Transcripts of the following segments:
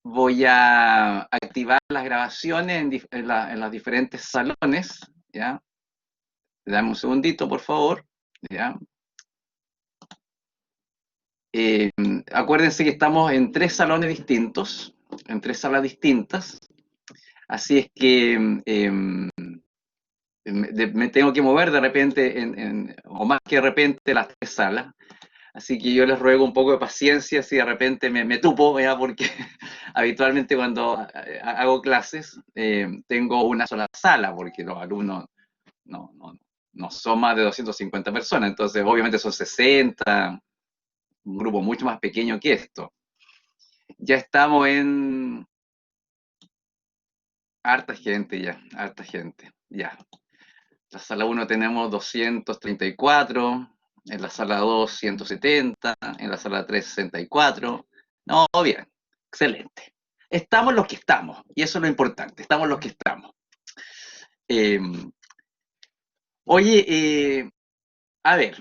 Voy a activar las grabaciones en los diferentes salones, ¿ya? Dame un segundito, por favor, ¿ya? Eh, Acuérdense que estamos en tres salones distintos, en tres salas distintas, así es que me tengo que mover de repente, o más que de repente, las tres salas. Así que yo les ruego un poco de paciencia si de repente me tupo, ¿ya? Porque habitualmente cuando hago clases tengo una sola sala, porque los alumnos no, no, no son más de 250 personas, entonces obviamente son 60, un grupo mucho más pequeño que esto. Ya estamos en harta gente ya, harta gente, ya. La sala uno tenemos 234, en la sala 2 170, en la sala 3 64. No, bien, excelente. Estamos los que estamos, y eso es lo importante, estamos los que estamos. Eh, Oye, a ver,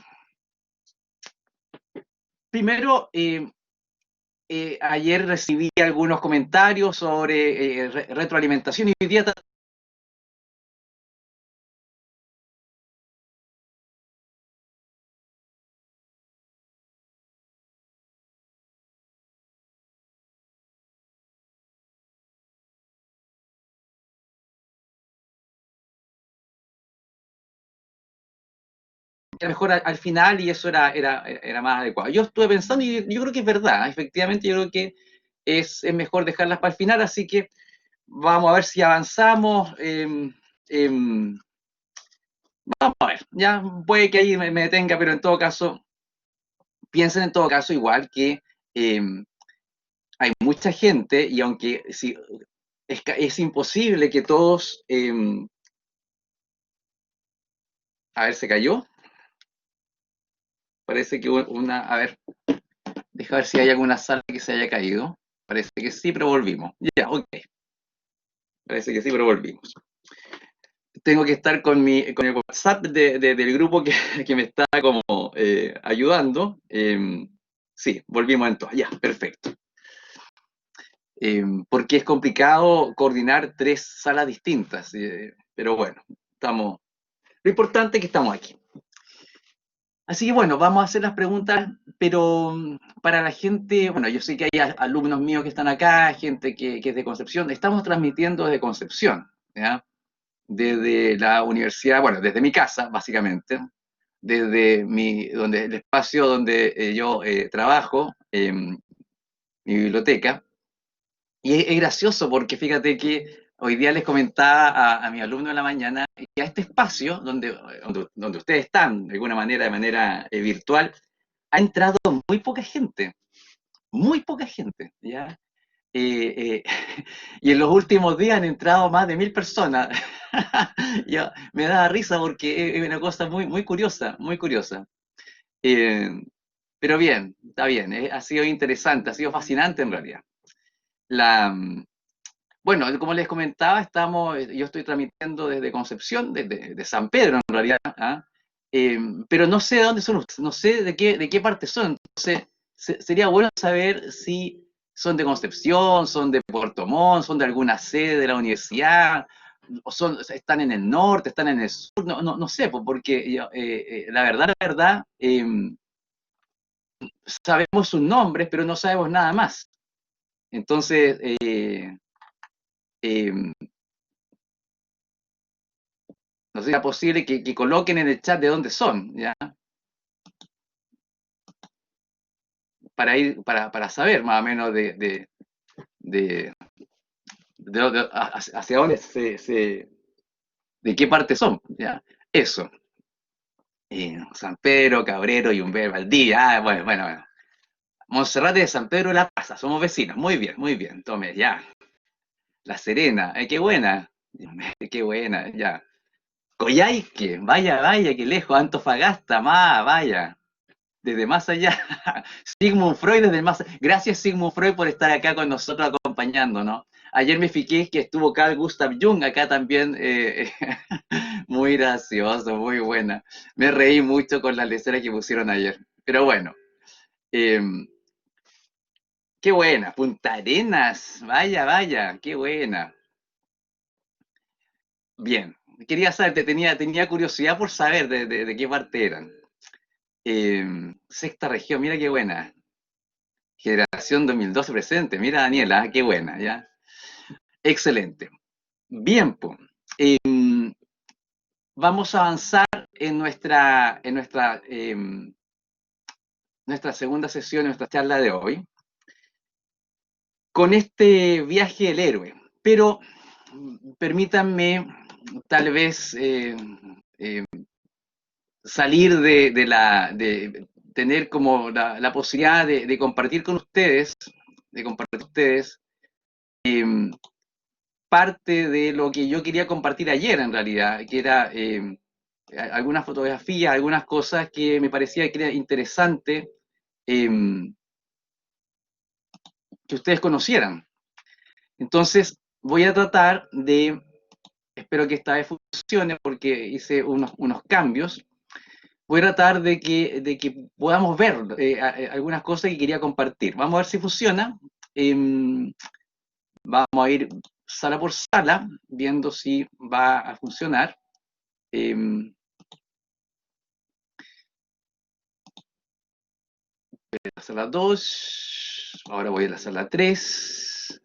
primero, ayer recibí algunos comentarios sobre retroalimentación y hoy día era mejor al final y eso era más adecuado. Yo estuve pensando y yo creo que es verdad, efectivamente yo creo que es mejor dejarlas para el final, así que vamos a ver si avanzamos. Eh, Vamos a ver, ya puede que ahí me detenga, pero en todo caso, piensen en todo caso igual que eh, hay mucha gente y aunque si, es imposible que todos, a ver, se cayó, parece que una, a ver, deja ver si hay alguna sala que se haya caído, parece que sí, pero volvimos, ya, ok, parece que sí, pero volvimos. Tengo que estar con el WhatsApp del grupo que me está como ayudando. Sí, volvimos entonces. Ya, perfecto. Porque es complicado coordinar tres salas distintas. Pero bueno, estamos. Lo importante es que estamos aquí. Así que bueno, vamos a hacer las preguntas, pero para la gente, bueno, yo sé que hay alumnos míos que están acá, gente que es de Concepción. Estamos transmitiendo desde Concepción, ¿ya? Desde la universidad, bueno, desde mi casa, básicamente, desde donde, el espacio donde yo trabajo, mi biblioteca. Y es gracioso porque fíjate que hoy día les comentaba a mi alumno en la mañana que a este espacio donde ustedes están, de alguna manera, de manera virtual, ha entrado muy poca gente, ¿ya? Eh, eh, y en los últimos días han entrado más de 1000 personas. Yo, me da risa porque es una cosa muy, muy curiosa, muy curiosa. Eh, pero bien, está bien, ha sido interesante, ha sido fascinante en realidad. La, bueno, como les comentaba, yo estoy transmitiendo desde Concepción, de San Pedro en realidad, ¿ah? Pero no sé de dónde son ustedes, no sé de qué parte son. Entonces, sería bueno saber si son de Concepción, son de Puerto Montt, son de alguna sede de la universidad, están en el norte, están en el sur, no sé, pues, porque la verdad, sabemos sus nombres, pero no sabemos nada más. Entonces, eh, no sería posible que coloquen en el chat de dónde son, ¿ya? Para saber más o menos de, hacia dónde de qué parte son, ¿ya? Eso. San Pedro, Cabrero y Humber Valdivia. Ah, bueno. Monserrate de San Pedro de la Plaza, somos vecinos. Muy bien, tome, ya. La Serena, qué buena. Qué buena, ya. Coyhaique, vaya, qué lejos. Antofagasta, vaya. Desde más allá. Sigmund Freud desde más allá. Gracias Sigmund Freud por estar acá con nosotros acompañándonos. Ayer me fijé que estuvo Carl Gustav Jung acá también. Muy gracioso, muy buena. Me reí mucho con la lecera que pusieron ayer. Pero bueno, eh, qué buena. Punta Arenas, vaya, vaya, qué buena. Bien, quería saber, tenía curiosidad por saber de qué parte eran. Sexta región, mira qué buena. Generación 2012 presente, mira Daniela, qué buena, ¿ya? Excelente. Bien, pues. Vamos a avanzar nuestra segunda sesión, nuestra charla de hoy, con este viaje del héroe. Pero permítanme tal vez eh, salir de tener como la posibilidad de compartir con ustedes, eh, parte de lo que yo quería compartir ayer en realidad, que era algunas fotografías, algunas cosas que me parecía que era interesante eh, que ustedes conocieran. Entonces, voy a tratar de, espero que esta vez funcione porque hice unos cambios, voy a tratar de que podamos ver algunas cosas que quería compartir. Vamos a ver si funciona. Eh, Vamos a ir sala por sala, viendo si va a funcionar. Eh, la sala 2, ahora voy a la sala 3.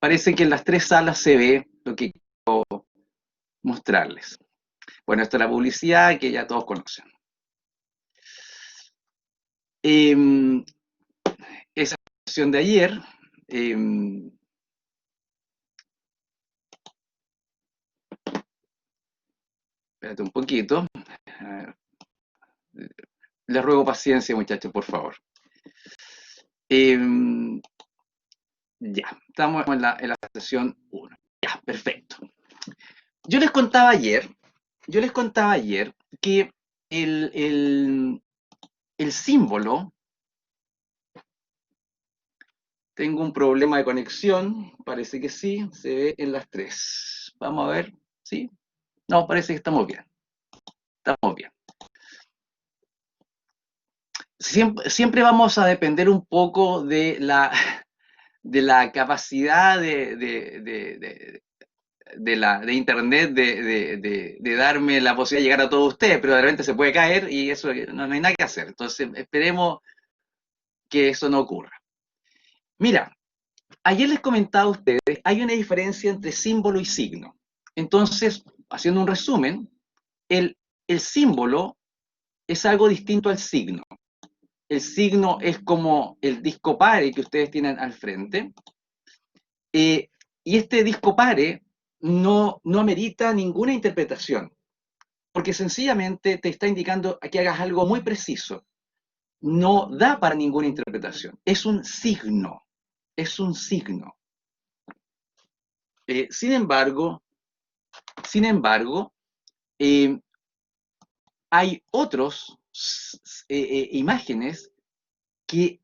Parece que en las tres salas se ve lo que quiero mostrarles. Bueno, esta es la publicidad que ya todos conocen. Eh, Esa sesión de ayer, eh, espérate un poquito. Les ruego paciencia, muchachos, por favor. Eh, ya, estamos en la sesión 1. Ya, perfecto. Yo les contaba ayer, que el, el, el símbolo, tengo un problema de conexión, parece que sí, se ve en las tres. Vamos a ver, ¿sí? No, parece que estamos bien. Siempre vamos a depender un poco de la capacidad de Internet de darme la posibilidad de llegar a todos ustedes, pero de repente se puede caer y eso no hay nada que hacer. Entonces, esperemos que eso no ocurra. Mira, ayer les comentaba a ustedes, hay una diferencia entre símbolo y signo. Entonces, haciendo un resumen, el, el símbolo es algo distinto al signo. El signo es como el disco pare que ustedes tienen al frente, y este disco pare no amerita ninguna interpretación, porque sencillamente te está indicando que hagas algo muy preciso. No da para ninguna interpretación. Es un signo. Es un signo. Sin embargo, eh, hay otros imágenes que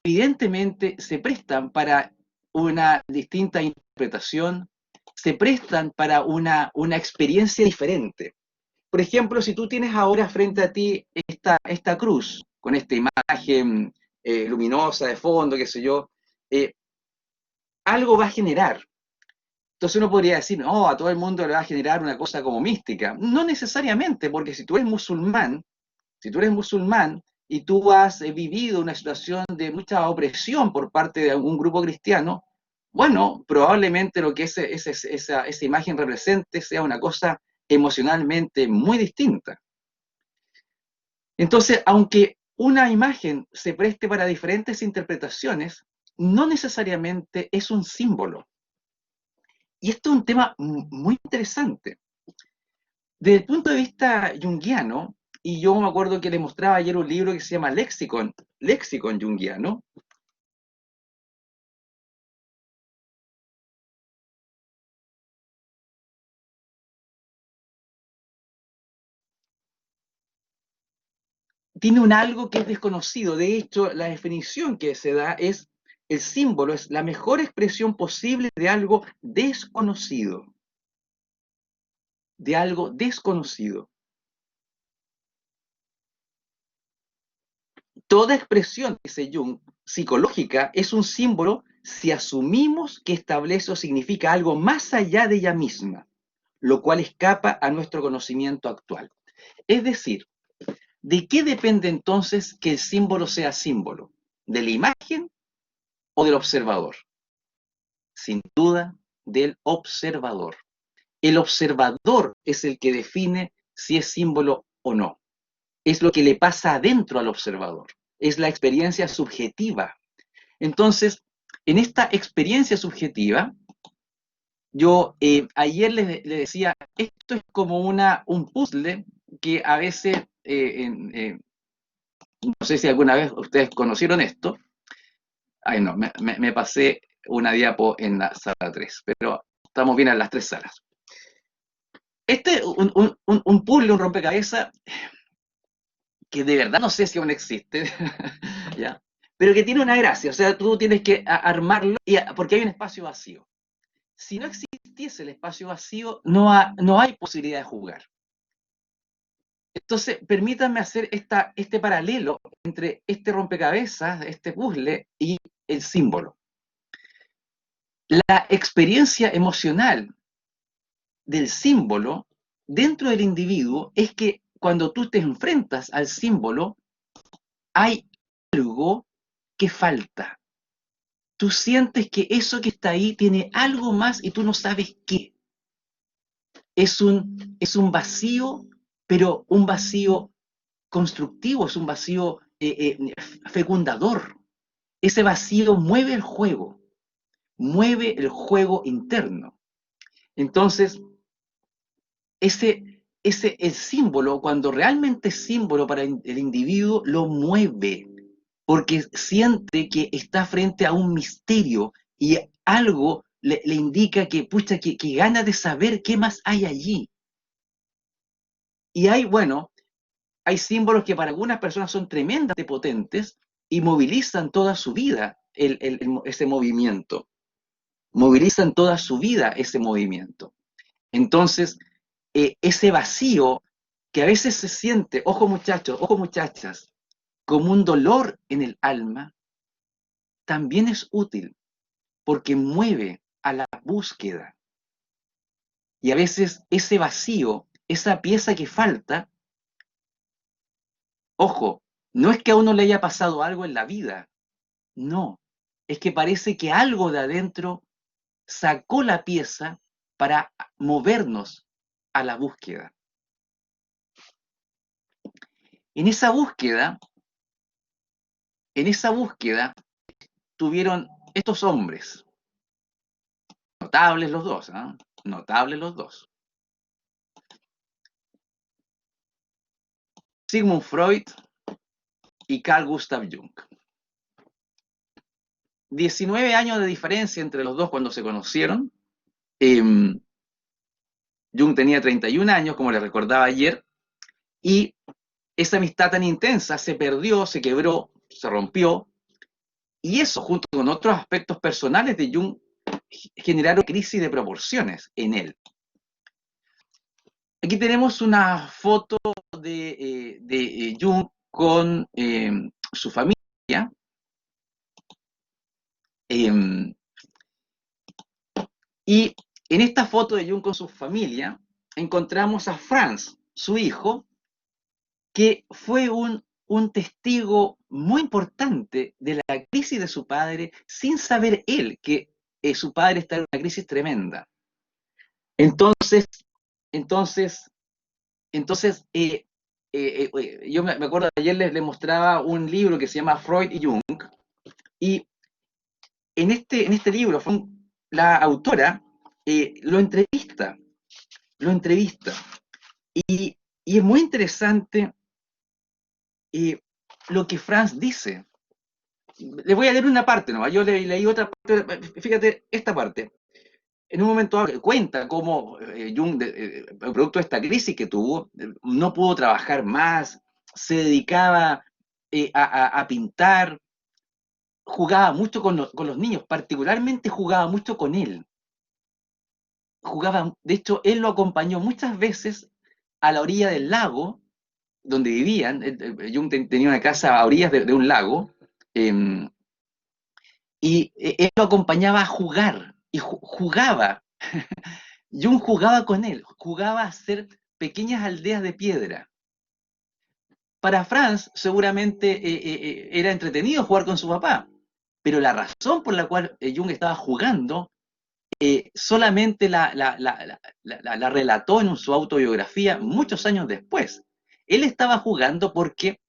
evidentemente se prestan para una distinta interpretación, se prestan para una experiencia diferente. Por ejemplo, si tú tienes ahora frente a ti esta cruz, con esta imagen luminosa de fondo, qué sé yo, eh, algo va a generar. Entonces uno podría decir, no, a todo el mundo le va a generar una cosa como mística. No necesariamente, porque si tú eres musulmán y tú has vivido una situación de mucha opresión por parte de algún grupo cristiano, bueno, probablemente lo que esa imagen represente sea una cosa emocionalmente muy distinta. Entonces, aunque una imagen se preste para diferentes interpretaciones, no necesariamente es un símbolo. Y esto es un tema muy interesante. Desde el punto de vista junguiano, y yo me acuerdo que le mostraba ayer un libro que se llama Lexicon Junguiano, tiene un algo que es desconocido. De hecho, la definición que se da es: el símbolo es la mejor expresión posible de algo desconocido. De algo desconocido. Toda expresión, dice Jung, psicológica es un símbolo si asumimos que establece o significa algo más allá de ella misma, lo cual escapa a nuestro conocimiento actual. Es decir, ¿de qué depende entonces que el símbolo sea símbolo? ¿De la imagen o del observador? Sin duda, del observador. El observador es el que define si es símbolo o no. Es lo que le pasa adentro al observador. Es la experiencia subjetiva. Entonces, en esta experiencia subjetiva, yo ayer le decía, esto es como un puzzle que a veces, no sé si alguna vez ustedes conocieron esto. Ay, no, me pasé una diapo en la sala 3, pero estamos bien en las tres salas. Este, un puzzle, un rompecabezas, que de verdad no sé si aún existe, ¿ya? Pero que tiene una gracia, o sea, tú tienes que armarlo porque hay un espacio vacío. Si no existiese el espacio vacío, no hay posibilidad de jugar. Entonces, permítanme hacer este paralelo entre este rompecabezas, este puzzle y el símbolo. La experiencia emocional del símbolo dentro del individuo es que cuando tú te enfrentas al símbolo, hay algo que falta. Tú sientes que eso que está ahí tiene algo más y tú no sabes qué. Es un vacío, pero un vacío constructivo, es un vacío fecundador. Ese vacío mueve el juego interno. Entonces, el símbolo, cuando realmente es símbolo para el individuo, lo mueve, porque siente que está frente a un misterio y algo le indica que, pucha, que gana de saber qué más hay allí. Y hay símbolos que para algunas personas son tremendamente potentes y movilizan toda su vida ese movimiento. Movilizan toda su vida ese movimiento. Entonces, ese vacío que a veces se siente, ojo muchachos, ojo muchachas, como un dolor en el alma, también es útil porque mueve a la búsqueda. Y a veces ese vacío, esa pieza que falta, ojo, no es que a uno le haya pasado algo en la vida, no, es que parece que algo de adentro sacó la pieza para movernos a la búsqueda. En esa búsqueda, tuvieron estos hombres, notables los dos, ¿eh? Notables los dos. Sigmund Freud y Carl Gustav Jung. 19 años de diferencia entre los dos cuando se conocieron. Jung tenía 31 años, como les recordaba ayer, y esa amistad tan intensa se perdió, se quebró, se rompió, y eso, junto con otros aspectos personales de Jung, generaron crisis de proporciones en él. Aquí tenemos una foto de Jung con su familia. Y en esta foto de Jung con su familia, encontramos a Franz, su hijo, que fue un testigo muy importante de la crisis de su padre, sin saber él que su padre está en una crisis tremenda. Entonces, entonces, yo me acuerdo, ayer les mostraba un libro que se llama Freud y Jung, y en este libro, la autora lo entrevista, y es muy interesante lo que Franz dice. Le voy a leer una parte nomás, yo leí otra parte, fíjate esta parte. En un momento cuenta cómo Jung, producto de esta crisis que tuvo, no pudo trabajar más, se dedicaba a pintar, jugaba mucho con los niños, particularmente jugaba mucho con él. De hecho, él lo acompañó muchas veces a la orilla del lago donde vivían, Jung tenía una casa a orillas de un lago, eh, y él lo acompañaba a jugar, y jugaba. Jung jugaba con él, jugaba a hacer pequeñas aldeas de piedra. Para Franz seguramente era entretenido jugar con su papá, pero la razón por la cual Jung estaba jugando solamente la relató en su autobiografía muchos años después. Él estaba jugando porque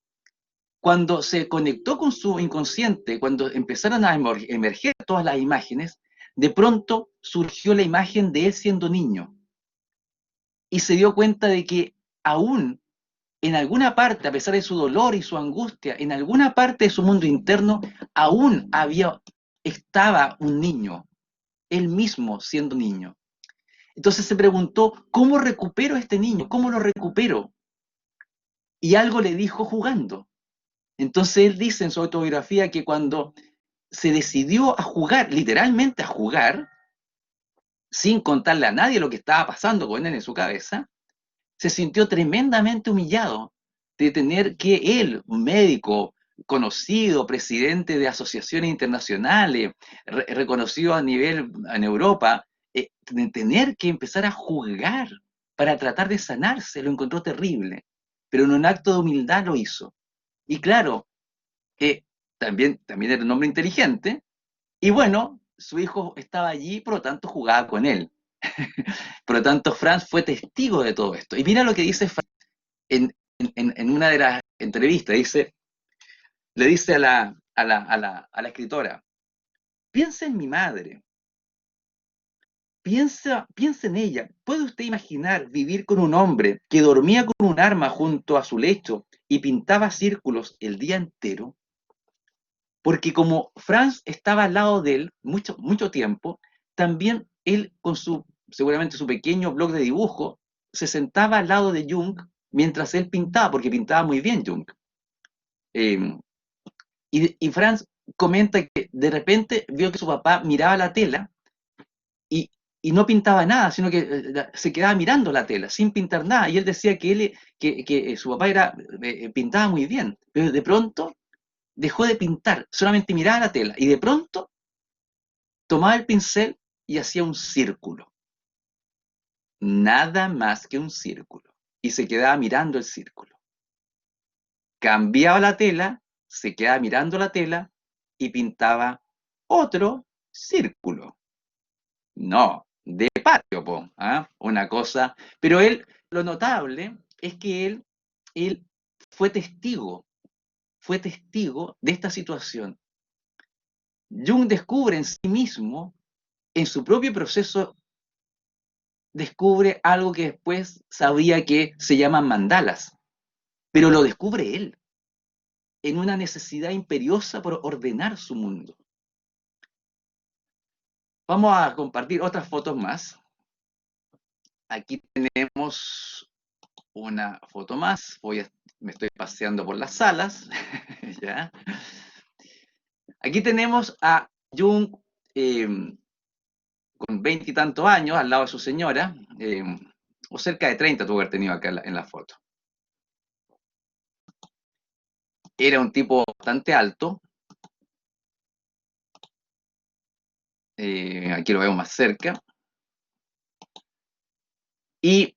cuando se conectó con su inconsciente, cuando empezaron a emerger todas las imágenes, de pronto surgió la imagen de él siendo niño y se dio cuenta de que aún en alguna parte, a pesar de su dolor y su angustia, en alguna parte de su mundo interno, aún estaba un niño, él mismo siendo niño. Entonces se preguntó, ¿cómo recupero a este niño? ¿Cómo lo recupero? Y algo le dijo jugando. Entonces él dice en su autobiografía que cuando se decidió a jugar, literalmente a jugar, sin contarle a nadie lo que estaba pasando con él en su cabeza, se sintió tremendamente humillado de tener que él, un médico conocido, presidente de asociaciones internacionales, reconocido a nivel en Europa, de tener que empezar a jugar para tratar de sanarse, lo encontró terrible, pero en un acto de humildad lo hizo. Y claro, también era un hombre inteligente, y bueno, su hijo estaba allí, por lo tanto jugaba con él. Por lo tanto, Franz fue testigo de todo esto. Y mira lo que dice Franz en una de las entrevistas, le dice a la escritora, piensa en mi madre, piensa en ella. ¿Puede usted imaginar vivir con un hombre que dormía con un arma junto a su lecho y pintaba círculos el día entero? Porque como Franz estaba al lado de él mucho, mucho tiempo, también él con seguramente su pequeño blog de dibujo, se sentaba al lado de Jung mientras él pintaba, porque pintaba muy bien Jung. Eh, y Franz comenta que de repente vio que su papá miraba la tela y, y no pintaba nada, sino que se quedaba mirando la tela, sin pintar nada. Y él decía que su papá pintaba muy bien, pero de pronto dejó de pintar, solamente miraba la tela. Y de pronto tomaba el pincel y hacía un círculo, nada más que un círculo. Y se quedaba mirando el círculo. Cambiaba la tela, se quedaba mirando la tela y pintaba otro círculo. No, de patio, po, ¿ah? Una cosa. Pero lo notable es que él fue testigo de esta situación. Jung descubre en sí mismo, en su propio proceso, descubre algo que después sabía que se llaman mandalas, pero lo descubre él, en una necesidad imperiosa por ordenar su mundo. Vamos a compartir otras fotos más. Aquí tenemos una foto más. Me estoy paseando por las salas. ¿Ya? Aquí tenemos a Jung eh, con 20 y tantos años al lado de su señora, o cerca de 30 tuvo que haber tenido acá en la foto. Era un tipo bastante alto. Aquí lo vemos más cerca. Y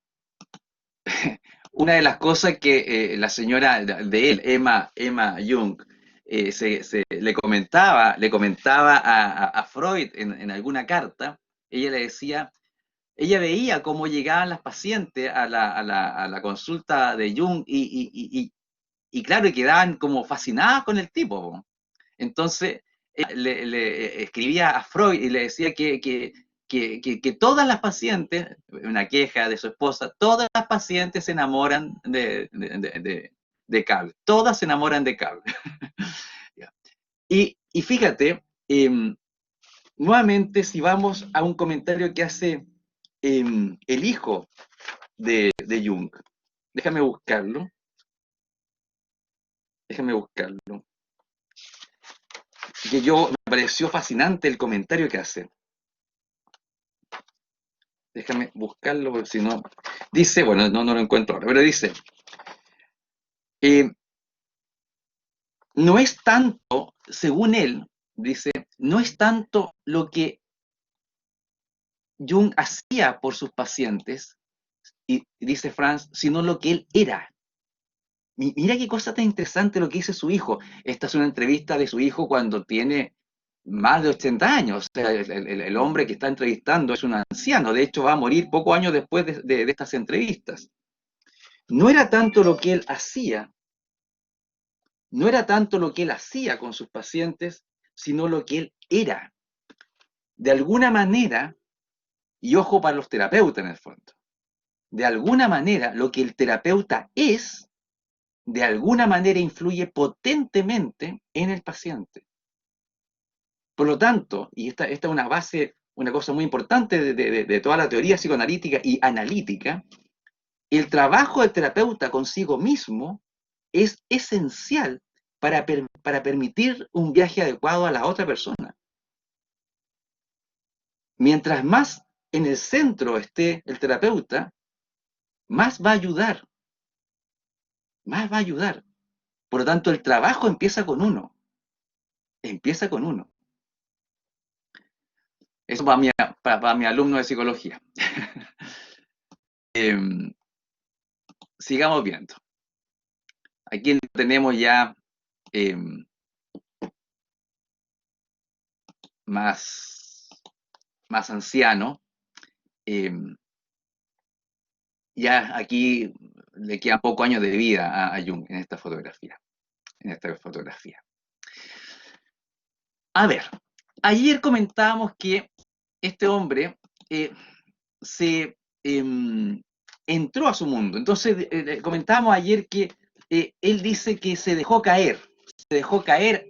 una de las cosas que la señora de él, Emma Jung, le comentaba a Freud en alguna carta, ella le decía, ella veía cómo llegaban las pacientes a la consulta de Jung y claro, y quedaban como fascinadas con el tipo. Entonces, le escribía a Freud y le decía que todas las pacientes, una queja de su esposa, todas las pacientes se enamoran de Carl, todas se enamoran de Carl. Y fíjate, nuevamente, si vamos a un comentario que hace el hijo de Jung, déjame buscarlo, que me pareció fascinante el comentario que hace. Déjame buscarlo, porque si no. Dice, bueno, no lo encuentro ahora, pero dice: Eh, no es tanto, según él, dice, no es tanto lo que Jung hacía por sus pacientes, y dice Franz, sino lo que él era. Mira qué cosa tan interesante lo que dice su hijo. Esta es una entrevista de su hijo cuando tiene más de 80 años. O sea, el hombre que está entrevistando es un anciano. De hecho, va a morir pocos años después de estas entrevistas. No era tanto lo que él hacía, no era tanto lo que él hacía con sus pacientes, sino lo que él era. De alguna manera, y ojo para los terapeutas en el fondo, de alguna manera lo que el terapeuta es, de alguna manera influye potentemente en el paciente. Por lo tanto, y esta es una base, una cosa muy importante de toda la teoría psicoanalítica y analítica, el trabajo del terapeuta consigo mismo es esencial para permitir un viaje adecuado a la otra persona. Mientras más en el centro esté el terapeuta, más va a ayudar, más va a ayudar. Por lo tanto, el trabajo empieza con uno. Eso para mi alumno de psicología. Eh, sigamos viendo. Aquí tenemos ya eh, más, más anciano. Eh, ya aquí le quedan pocos años de vida a Jung en esta fotografía. En esta fotografía. A ver, ayer comentábamos que este hombre se entró a su mundo. Entonces comentábamos ayer que él dice que se dejó caer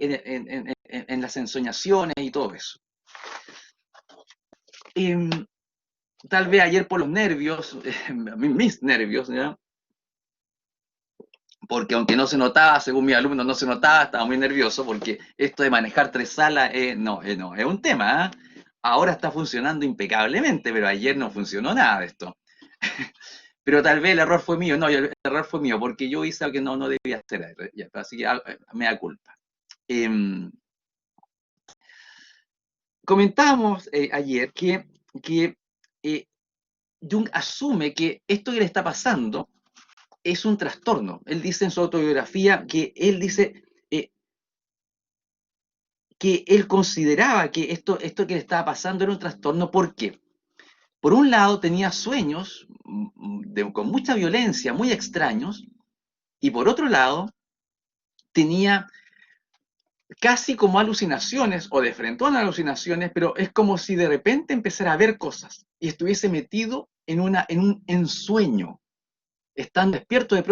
en las ensoñaciones y todo eso. Tal vez ayer por los nervios, mis nervios, ¿ya? Porque aunque no se notaba, según mis alumnos no se notaba, estaba muy nervioso porque esto de manejar 3 salas, no, es un tema. Ahora está funcionando impecablemente, pero ayer no funcionó nada de esto. Pero tal vez el error fue mío, no, el error fue mío, porque yo hice algo que no debía hacer, así que me da culpa. Comentábamos ayer que Jung asume que esto que le está pasando es un trastorno. Él dice en su autobiografía que él dice que él consideraba que esto que le estaba pasando era un trastorno. ¿Por qué? Por un lado tenía sueños con mucha violencia, muy extraños, y por otro lado tenía casi como alucinaciones o de frente a alucinaciones, pero es como si de repente empezara a ver cosas y estuviese metido en un ensueño. Estando despierto de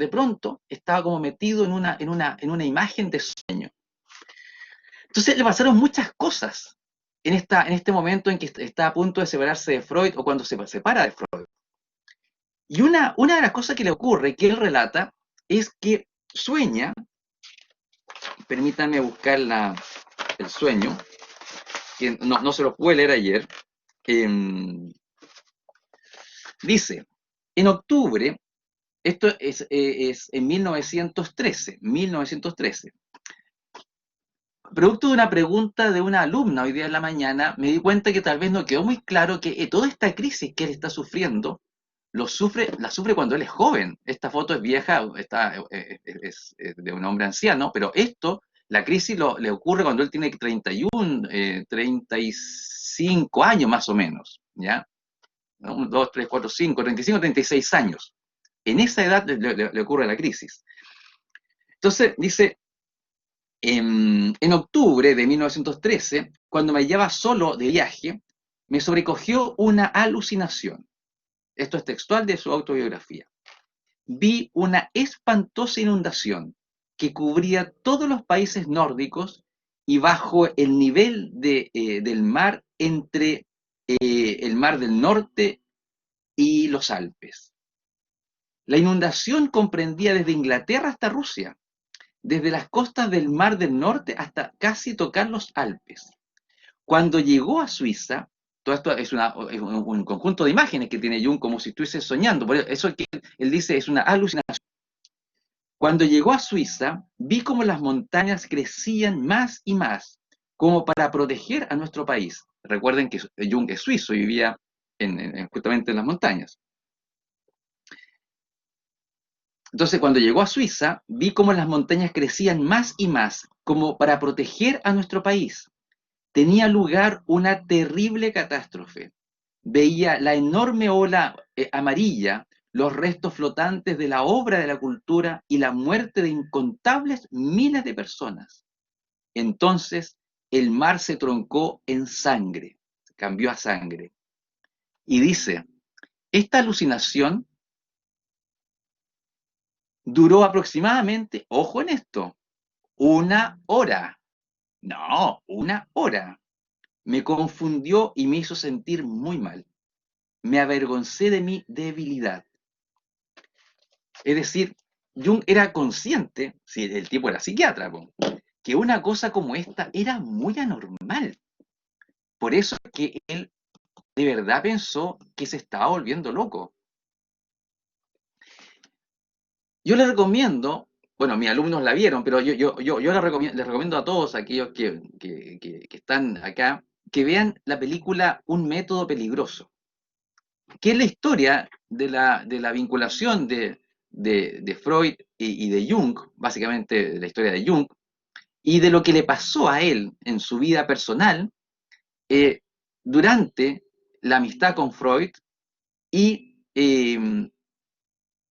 pronto estaba como metido en una imagen de sueño. Entonces le pasaron muchas cosas en este momento en que está a punto de separarse de Freud o cuando se separa de Freud. Y una de las cosas que le ocurre, que él relata, es que sueña, permítanme buscar el sueño, que no se lo pude leer ayer, dice, en octubre, esto es en 1913, producto de una pregunta de una alumna hoy día en la mañana, me di cuenta que tal vez no quedó muy claro que toda esta crisis que él está sufriendo, la sufre cuando él es joven. Esta foto es vieja, es de un hombre anciano, pero la crisis le ocurre cuando él tiene 31, 35 años más o menos, ¿ya? 1, 2, 3, 4, 5, 35, 36 años. En esa edad le ocurre la crisis. Entonces, dice, en octubre de 1913, cuando me hallaba solo de viaje, me sobrecogió una alucinación. Esto es textual de su autobiografía. Vi una espantosa inundación que cubría todos los países nórdicos y bajo el nivel del mar entre el mar del norte y los Alpes. La inundación comprendía desde Inglaterra hasta Rusia, desde las costas del Mar del Norte hasta casi tocar los Alpes. Cuando llegó a Suiza, todo esto es un conjunto de imágenes que tiene Jung como si estuviese soñando, por eso que él dice es una alucinación. Cuando llegó a Suiza, vi cómo las montañas crecían más y más, como para proteger a nuestro país. Recuerden que Jung es suizo y vivía justamente en las montañas. Entonces, cuando llegó a Suiza, vi cómo las montañas crecían más y más, como para proteger a nuestro país. Tenía lugar una terrible catástrofe. Veía la enorme ola amarilla, los restos flotantes de la obra de la cultura y la muerte de incontables miles de personas. Entonces el mar se troncó en sangre, cambió a sangre. Y dice, esta alucinación duró aproximadamente, ojo en esto, una hora. No, una hora. Me confundió y me hizo sentir muy mal. Me avergoncé de mi debilidad. Es decir, Jung era consciente, si el tipo era psiquiatra, que una cosa como esta era muy anormal. Por eso es que él de verdad pensó que se estaba volviendo loco. Yo le recomiendo, bueno, mis alumnos la vieron, pero yo les recomiendo a todos aquellos que están acá que vean la película Un método peligroso, que es la historia de la vinculación de Freud y de Jung, básicamente de la historia de Jung, y de lo que le pasó a él en su vida personal eh, durante la amistad con Freud y, eh,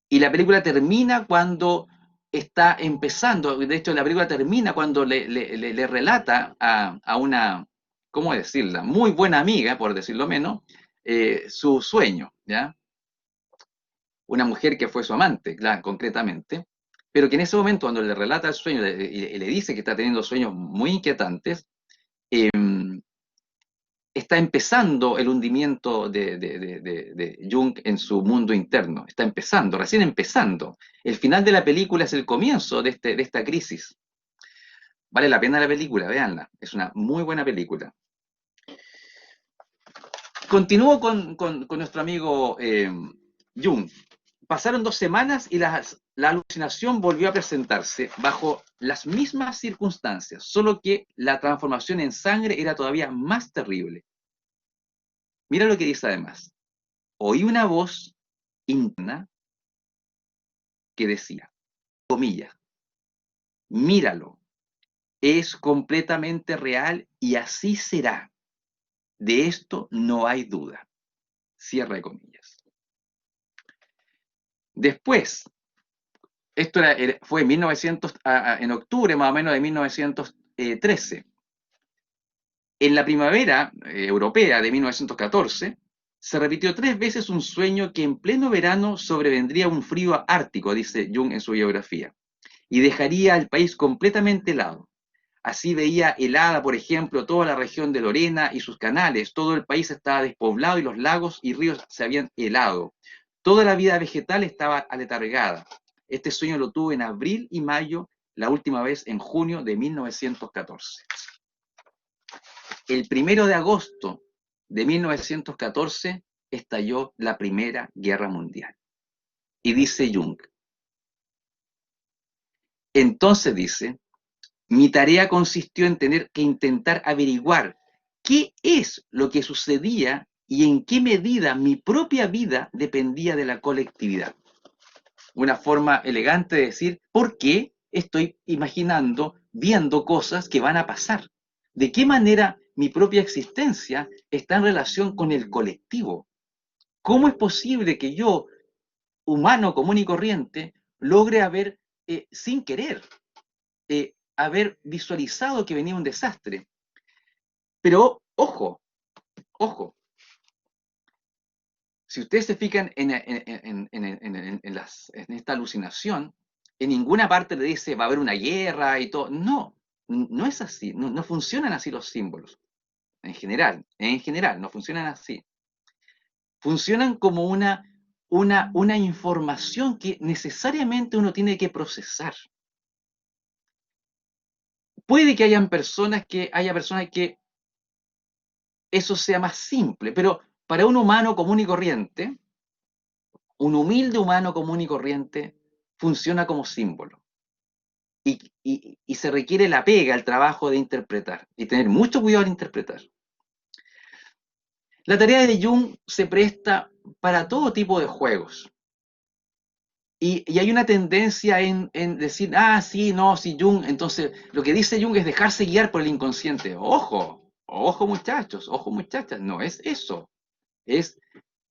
y la película termina cuando está empezando, de hecho la película termina cuando le relata a una, ¿cómo decirla? Muy buena amiga, por decirlo menos, su sueño, ¿ya? Una mujer que fue su amante, claro, concretamente, pero que en ese momento cuando le relata el sueño y le dice que está teniendo sueños muy inquietantes, eh, está empezando el hundimiento de Jung en su mundo interno. Está empezando, recién empezando. El final de la película es el comienzo de esta crisis. Vale la pena la película, véanla. Es una muy buena película. Continúo con nuestro amigo Jung. Pasaron 2 semanas y la alucinación volvió a presentarse bajo las mismas circunstancias, solo que la transformación en sangre era todavía más terrible. Mira lo que dice además. Oí una voz interna que decía, comillas, míralo, es completamente real y así será. De esto no hay duda. Cierra de comillas. Después, fue en 1900, en octubre más o menos de 1913. En la primavera europea de 1914, se repitió 3 veces un sueño que en pleno verano sobrevendría un frío ártico, dice Jung en su biografía, y dejaría al país completamente helado. Así veía helada, por ejemplo, toda la región de Lorena y sus canales. Todo el país estaba despoblado y los lagos y ríos se habían helado. Toda la vida vegetal estaba aletargada. Este sueño lo tuve en abril y mayo, la última vez en junio de 1914. El 1 de agosto de 1914 estalló la Primera Guerra Mundial. Y dice Jung, entonces dice, mi tarea consistió en tener que intentar averiguar qué es lo que sucedía y en qué medida mi propia vida dependía de la colectividad. Una forma elegante de decir por qué estoy imaginando, viendo cosas que van a pasar. De qué manera mi propia existencia está en relación con el colectivo. ¿Cómo es posible que yo, humano común y corriente, logre haber, sin querer, haber visualizado que venía un desastre? Pero ojo, ojo, si ustedes se fijan en esta alucinación, en ninguna parte le dice va a haber una guerra y todo. No, no es así, no funcionan así los símbolos. En general, no funcionan así. Funcionan como una información que necesariamente uno tiene que procesar. Puede que haya personas que eso sea más simple, pero para un humano común y corriente, un humilde humano común y corriente, funciona como símbolo. Y se requiere la pega, el trabajo de interpretar y tener mucho cuidado al interpretar. La tarea de Jung se presta para todo tipo de juegos. Y hay una tendencia en decir, ah, sí, no, sí, Jung. Entonces, lo que dice Jung es dejarse guiar por el inconsciente. Ojo, ojo muchachos, ojo muchachas, no es eso. Es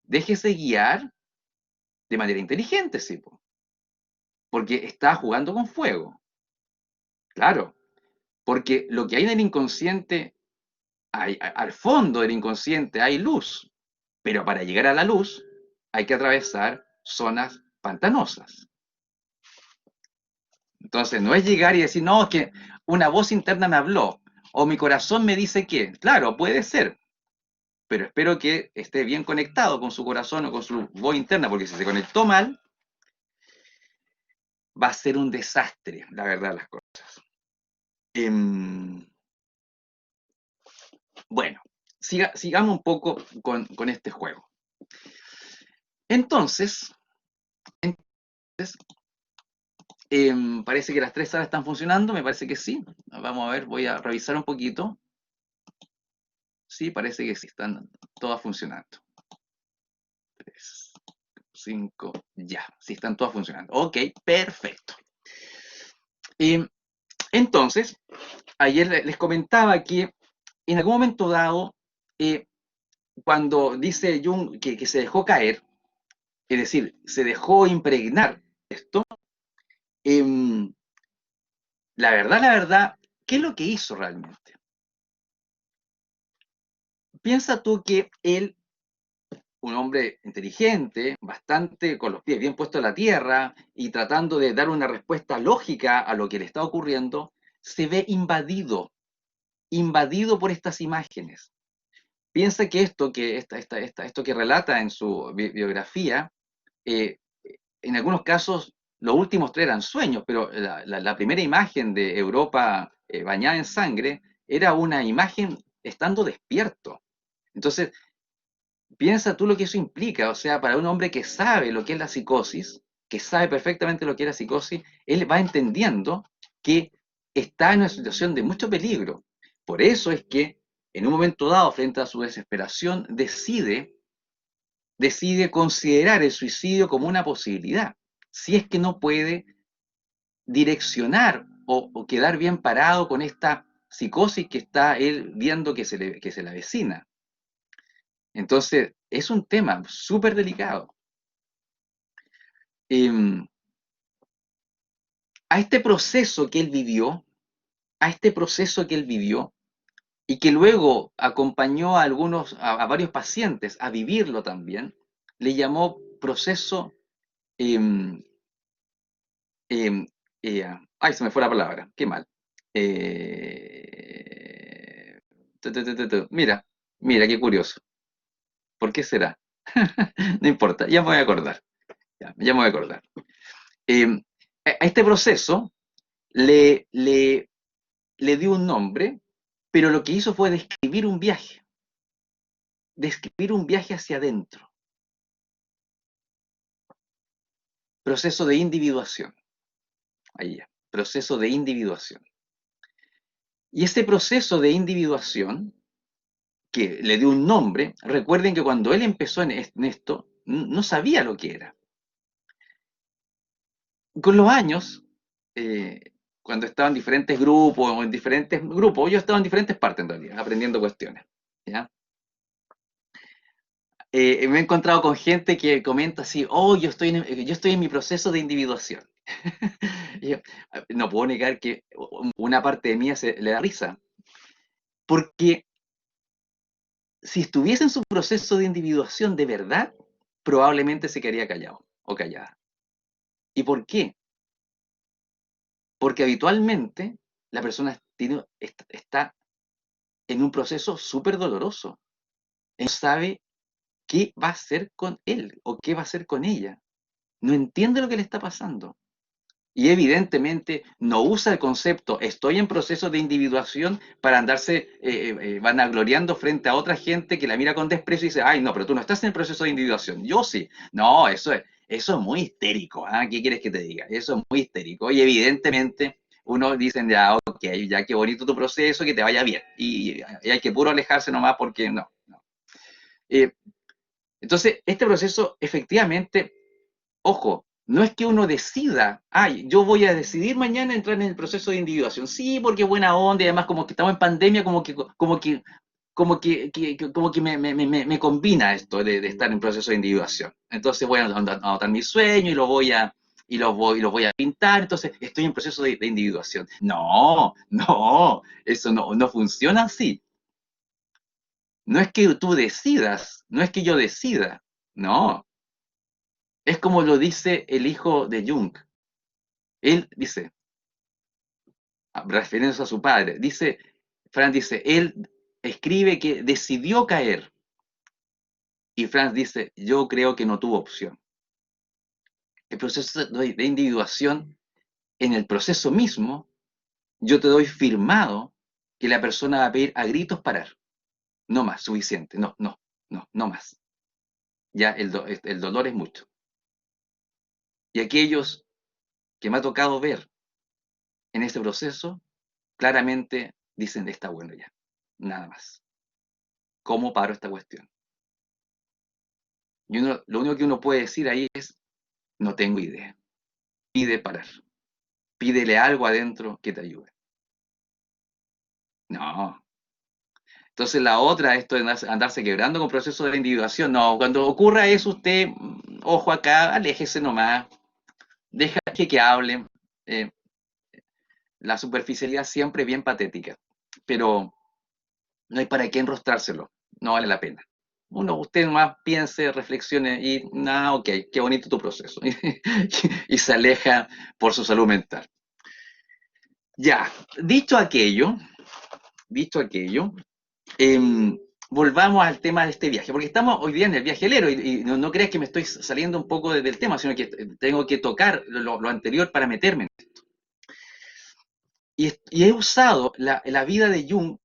déjese guiar de manera inteligente, sí, porque está jugando con fuego. Claro, porque lo que hay en el inconsciente, al fondo del inconsciente hay luz, pero para llegar a la luz hay que atravesar zonas pantanosas. Entonces, no es llegar y decir, no, es que una voz interna me habló, o mi corazón me dice que, claro, puede ser, pero espero que esté bien conectado con su corazón o con su voz interna, porque si se conectó mal, va a ser un desastre, la verdad, las cosas. Em, bueno, sigamos un poco con este juego. Entonces, entonces parece que las tres salas están funcionando, me parece que sí. Vamos a ver, voy a revisar un poquito. Sí, parece que sí, están todas funcionando. 3, 5, ya, sí están todas funcionando. Ok, perfecto. Entonces, ayer les comentaba que en algún momento dado, eh, cuando dice Jung que se dejó caer, es decir, se dejó impregnar esto, eh, la verdad, ¿qué es lo que hizo realmente? Piensa tú que él, un hombre inteligente, bastante con los pies bien puestos en la tierra y tratando de dar una respuesta lógica a lo que le está ocurriendo, se ve invadido por estas imágenes. Piensa que esto que relata en su biografía, eh, en algunos casos los últimos tres eran sueños, pero la primera imagen de Europa bañada en sangre era una imagen estando despierto. Entonces, piensa tú lo que eso implica, o sea, para un hombre que sabe lo que es la psicosis, que sabe perfectamente lo que es la psicosis, él va entendiendo que está en una situación de mucho peligro. Por eso es que en un momento dado, frente a su desesperación, decide considerar el suicidio como una posibilidad, si es que no puede direccionar o quedar bien parado con esta psicosis que está él viendo que se le avecina. Entonces, es un tema súper delicado. Eh, a este proceso que él vivió, a este proceso que él vivió, y que luego acompañó a varios pacientes a vivirlo también, le llamó proceso, eh, eh, ay, se me fue la palabra, qué mal. Eh, Mira, mira, qué curioso. ¿Por qué será? No importa, ya me voy a acordar. Ya me voy a acordar. Eh, a este proceso le, le, le dio un nombre, pero lo que hizo fue describir un viaje hacia adentro, proceso de individuación, ahí ya, proceso de individuación. Y ese proceso de individuación, que le dio un nombre, recuerden que cuando él empezó en esto, no sabía lo que era. Con los años, eh, cuando estaba en diferentes grupos, o en diferentes grupos, yo estaba en diferentes partes en realidad, aprendiendo cuestiones, ¿ya? Me he encontrado con gente que comenta así, oh, yo estoy en mi proceso de individuación. Y yo, no puedo negar que una parte de mí le da risa, porque si estuviese en su proceso de individuación de verdad, probablemente se quedaría callado o callada. ¿Y por qué? Porque habitualmente la persona está en un proceso súper doloroso. Él no sabe qué va a hacer con él o qué va a hacer con ella. No entiende lo que le está pasando. Y evidentemente no usa el concepto estoy en proceso de individuación para andarse vanagloriando frente a otra gente que la mira con desprecio y dice, ay no, pero tú no estás en el proceso de individuación, yo sí. No, eso es, Eso es muy histérico, ¿ah? ¿Qué quieres que te diga? Eso es muy histérico. Y evidentemente uno dicen, ya, ok, ya qué bonito tu proceso, que te vaya bien. Y hay que puro alejarse nomás porque no. No. Eh, entonces, este proceso efectivamente, ojo, no es que uno decida, ay, yo voy a decidir mañana entrar en el proceso de individuación. Sí, porque buena onda y además como que estamos en pandemia, como que me combina esto de estar en proceso de individuación. Entonces voy a anotar mi sueño y los voy a pintar, entonces estoy en proceso de individuación. No, no, eso no funciona así. No es que tú decidas, no es que yo decida, no. Es como lo dice el hijo de Jung. Él dice, refiriéndose a su padre, dice, Franz dice, él escribe que decidió caer y Franz dice, yo creo que no tuvo opción. El proceso de individuación, en el proceso mismo, yo te doy firmado que la persona va a pedir a gritos parar. No más, suficiente, no, no, no, no más. Ya el dolor es mucho. Y aquellos que me ha tocado ver en este proceso, claramente dicen, está bueno ya, nada más. ¿Cómo paro esta cuestión? Y lo único que uno puede decir ahí es, no tengo idea. Pide parar. Pídele algo adentro que te ayude. No. Entonces la otra, esto de andarse quebrando con procesos de individuación, no, cuando ocurra eso usted, ojo acá, aléjese nomás, deja que hablen. Eh, la superficialidad siempre es bien patética, pero no hay para qué enrostrárselo, no vale la pena. Usted más piense, reflexione y, nada, ok, qué bonito tu proceso. Y se aleja por su salud mental. Ya, dicho aquello, dicho aquello, volvamos al tema de este viaje, porque estamos hoy día en el viaje helero y no creas que me estoy saliendo un poco del tema, sino que tengo que tocar lo anterior para meterme. Y he usado la vida de Jung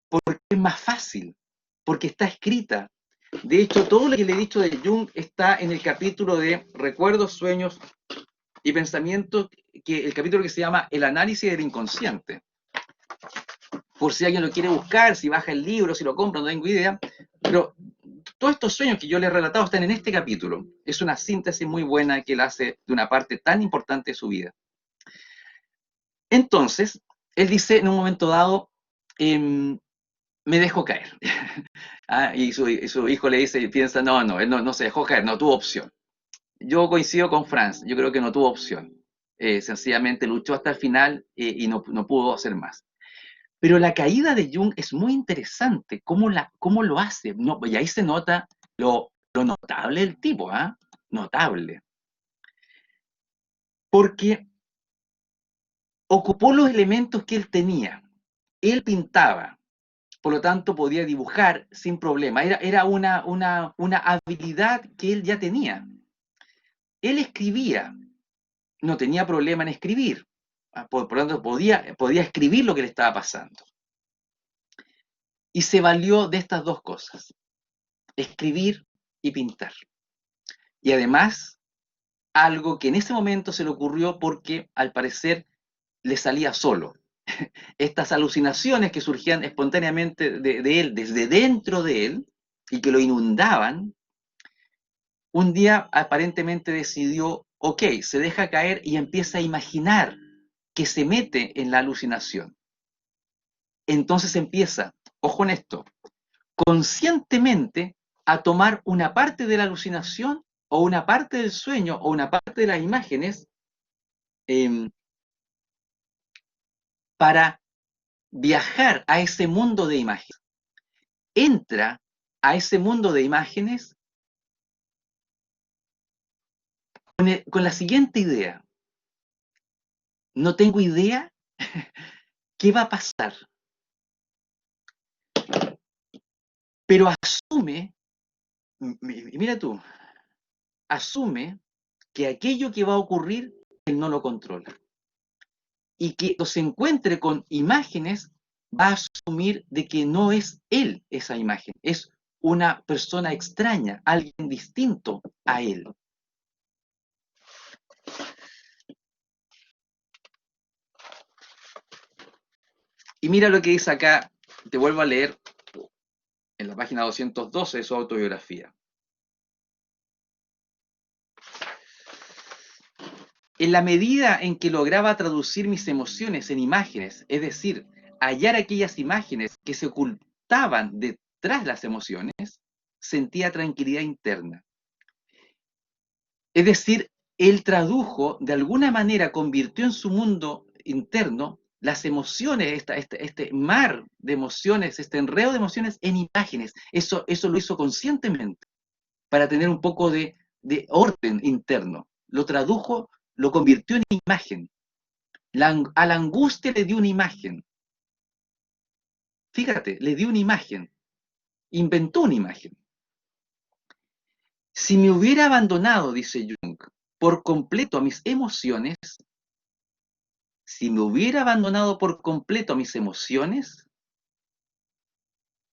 porque es más fácil, porque está escrita. De hecho, todo lo que le he dicho de Jung está en el capítulo de Recuerdos, Sueños y Pensamientos, el capítulo que se llama El análisis del inconsciente. Por si alguien lo quiere buscar, si baja el libro, si lo compra, no tengo idea. Pero todos estos sueños que yo les he relatado están en este capítulo. Es una síntesis muy buena que él hace de una parte tan importante de su vida. Entonces, él dice en un momento dado, me dejó caer. Y su hijo le dice, y piensa, no, él no se dejó caer, no tuvo opción. Yo coincido con Franz, yo creo que no tuvo opción. Sencillamente luchó hasta el final y no pudo hacer más. Pero la caída de Jung es muy interesante, cómo lo hace. No, y ahí se nota lo notable del tipo, ¿ah? Notable. Porque ocupó los elementos que él tenía. Él pintaba, por lo tanto podía dibujar sin problema. Era una habilidad que él ya tenía. Él escribía, no tenía problema en escribir. Por lo tanto, podía escribir lo que le estaba pasando. Y se valió de estas dos cosas, escribir y pintar. Y además, algo que en ese momento se le ocurrió porque al parecer le salía solo. Estas alucinaciones que surgían espontáneamente de él, desde dentro de él, y que lo inundaban, un día aparentemente decidió, ok, se deja caer y empieza a imaginar que se mete en la alucinación. Entonces empieza, ojo en esto, conscientemente a tomar una parte de la alucinación o una parte del sueño o una parte de las imágenes eh, para viajar a ese mundo de imágenes. Entra a ese mundo de imágenes con la siguiente idea. No tengo idea qué va a pasar, pero asume, mira tú, asume que aquello que va a ocurrir, él no lo controla. Y que se encuentre con imágenes, va a asumir de que no es él esa imagen, es una persona extraña, alguien distinto a él. Y mira lo que dice acá, te vuelvo a leer en la página 212 de su autobiografía. En la medida en que lograba traducir mis emociones en imágenes, es decir, hallar aquellas imágenes que se ocultaban detrás de las emociones, sentía tranquilidad interna. Es decir, él tradujo, de alguna manera convirtió en su mundo interno las emociones, este mar de emociones, este enredo de emociones en imágenes. Eso lo hizo conscientemente para tener un poco de orden interno. Lo tradujo, lo convirtió en imagen. A la angustia le dio una imagen. Fíjate, le dio una imagen. Inventó una imagen. Si me hubiera abandonado, dice Jung, por completo a mis emociones, si me hubiera abandonado por completo a mis emociones,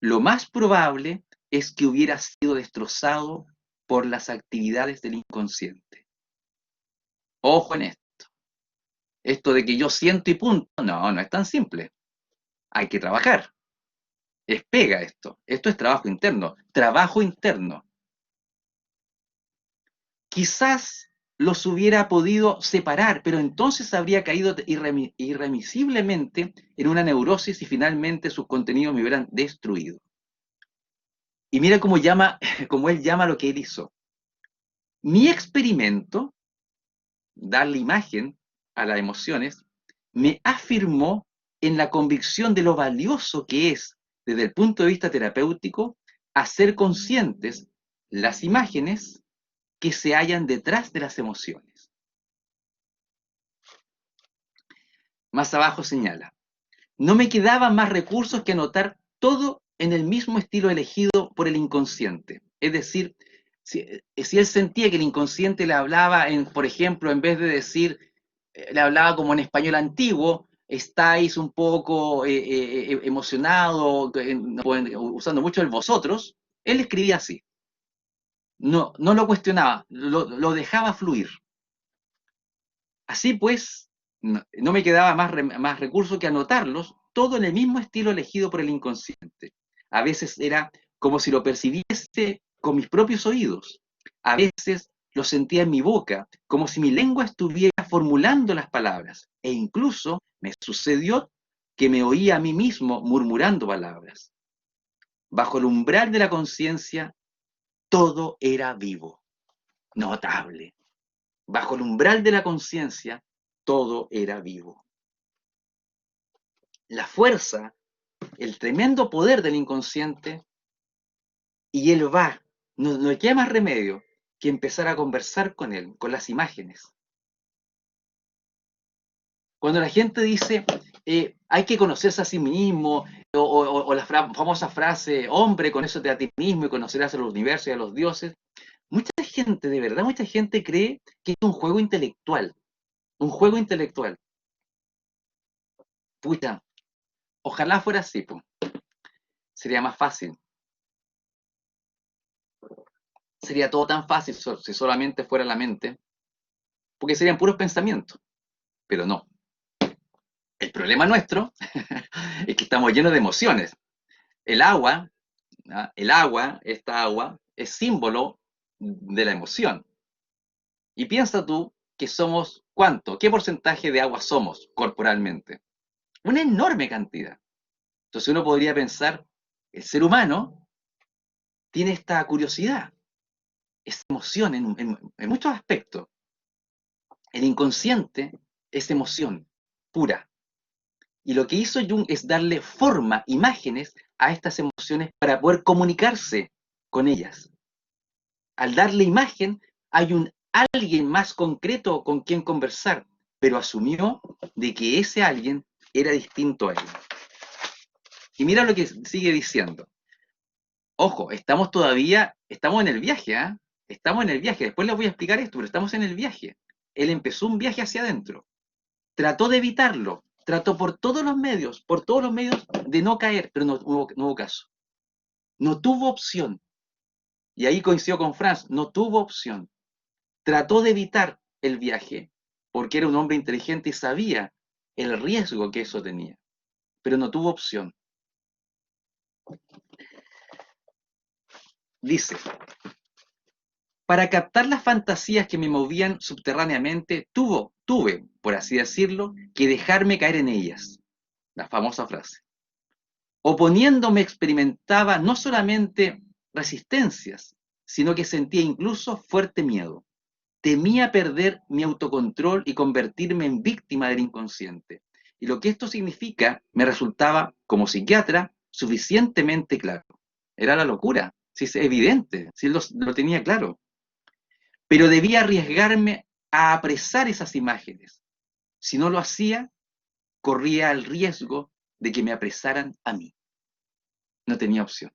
lo más probable es que hubiera sido destrozado por las actividades del inconsciente. Ojo en esto. Esto de que yo siento y punto, no, no es tan simple. Hay que trabajar. Es pega esto. Esto es trabajo interno. Trabajo interno. Quizás los hubiera podido separar, pero entonces habría caído irremisiblemente en una neurosis y finalmente sus contenidos me hubieran destruido. Y mira cómo llama, cómo él llama lo que él hizo. Mi experimento, darle imagen a las emociones, me afirmó en la convicción de lo valioso que es, desde el punto de vista terapéutico, hacer conscientes las imágenes que se hallan detrás de las emociones. Más abajo señala, no me quedaban más recursos que anotar todo en el mismo estilo elegido por el inconsciente. Es decir, si él sentía que el inconsciente le hablaba, por ejemplo, en vez de decir, le hablaba como en español antiguo, estáis un poco emocionado, usando mucho el vosotros, él escribía así. No, no lo cuestionaba, lo dejaba fluir. Así pues, no me quedaba más recurso que anotarlos, todo en el mismo estilo elegido por el inconsciente. A veces era como si lo percibiese con mis propios oídos. A veces lo sentía en mi boca, como si mi lengua estuviera formulando las palabras. E incluso me sucedió que me oía a mí mismo murmurando palabras. Bajo el umbral de la conciencia, todo era vivo. Notable. Bajo el umbral de la conciencia, todo era vivo. La fuerza, el tremendo poder del inconsciente, y él va, no le queda más remedio que empezar a conversar con él, con las imágenes. Cuando la gente dice, hay que conocerse a sí mismo, o la famosa frase, hombre, conócete a ti mismo y conocerás al universo y a los dioses, mucha gente, de verdad, mucha gente cree que es un juego intelectual, un juego intelectual. Pucha, ojalá fuera así, po. Sería más fácil. Sería todo tan fácil si solamente fuera la mente, porque serían puros pensamientos, pero no. El problema nuestro es que estamos llenos de emociones. El agua, ¿ah? Esta agua, es símbolo de la emoción. Y piensa tú que somos, ¿cuánto? ¿Qué porcentaje de agua somos corporalmente? Una enorme cantidad. Entonces uno podría pensar, el ser humano tiene esta curiosidad, esta emoción en muchos aspectos. El inconsciente es emoción pura. Y lo que hizo Jung es darle forma, imágenes a estas emociones para poder comunicarse con ellas. Al darle imagen, hay un alguien más concreto con quien conversar, pero asumió de que ese alguien era distinto a él. Y mira lo que sigue diciendo. Ojo, estamos en el viaje, ¿eh? Estamos en el viaje. Después les voy a explicar esto, pero estamos en el viaje. Él empezó un viaje hacia adentro. Trató de evitarlo, trató por todos los medios de no caer, pero no hubo caso. No tuvo opción. Y ahí coincidió con Franz, no tuvo opción. Trató de evitar el viaje, porque era un hombre inteligente y sabía el riesgo que eso tenía. pero no tuvo opción. Dice, para captar las fantasías que me movían subterráneamente, tuve, por así decirlo, que dejarme caer en ellas. La famosa frase. Oponiéndome experimentaba no solamente resistencias, sino que sentía incluso fuerte miedo. Temía perder mi autocontrol y convertirme en víctima del inconsciente. Y lo que esto significa me resultaba, como psiquiatra, suficientemente claro. Era la locura, sí, es evidente, sí lo tenía claro. Pero debía arriesgarme a apresar esas imágenes. Si no lo hacía, corría el riesgo de que me apresaran a mí. No tenía opción.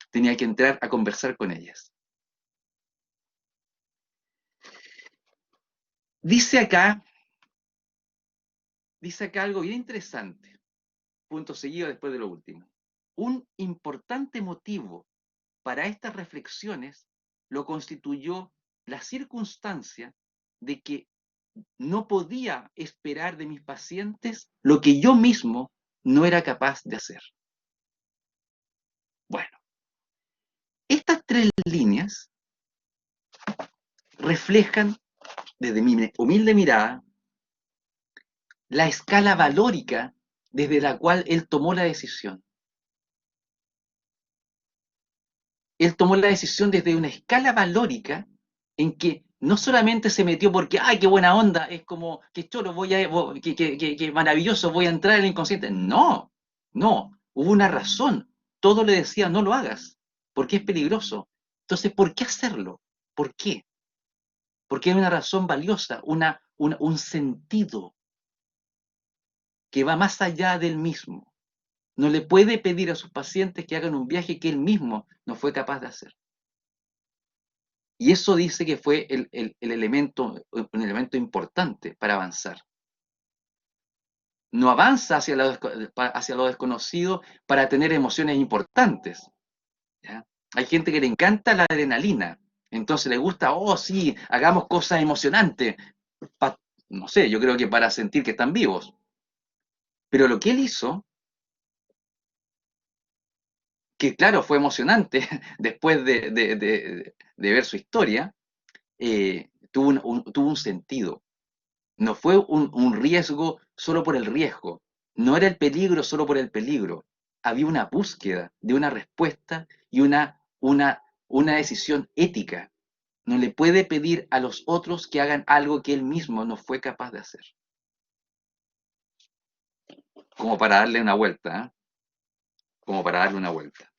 Tenía que entrar a conversar con ellas. Dice acá, dice acá algo bien interesante, punto seguido después de lo último. Un importante motivo para estas reflexiones lo constituyó la circunstancia de que no podía esperar de mis pacientes lo que yo mismo no era capaz de hacer. Bueno, estas tres líneas reflejan, desde mi humilde mirada, la escala valórica desde la cual él tomó la decisión. Él tomó la decisión desde una escala valórica en que no solamente se metió porque, ay, qué buena onda, es como, qué choro, qué maravilloso, voy a entrar en el inconsciente. No, no, hubo una razón. Todo le decía, no lo hagas, porque es peligroso. Entonces, ¿por qué hacerlo? ¿Por qué? Porque hay una razón valiosa, un sentido que va más allá del mismo. No le puede pedir a sus pacientes que hagan un viaje que él mismo no fue capaz de hacer. Y eso dice que fue un elemento importante para avanzar. No avanza hacia lo desconocido para tener emociones importantes. ¿Ya? Hay gente que le encanta la adrenalina, entonces le gusta, oh sí, hagamos cosas emocionantes, no sé, yo creo que para sentir que están vivos. Pero lo que él hizo, que claro, fue emocionante después de ver su historia, tuvo un sentido. No fue un riesgo solo por el riesgo, no era el peligro solo por el peligro. Había una búsqueda de una respuesta y una decisión ética. No le puede pedir a los otros que hagan algo que él mismo no fue capaz de hacer. Como para darle una vuelta, ¿eh? Como para darle una vuelta.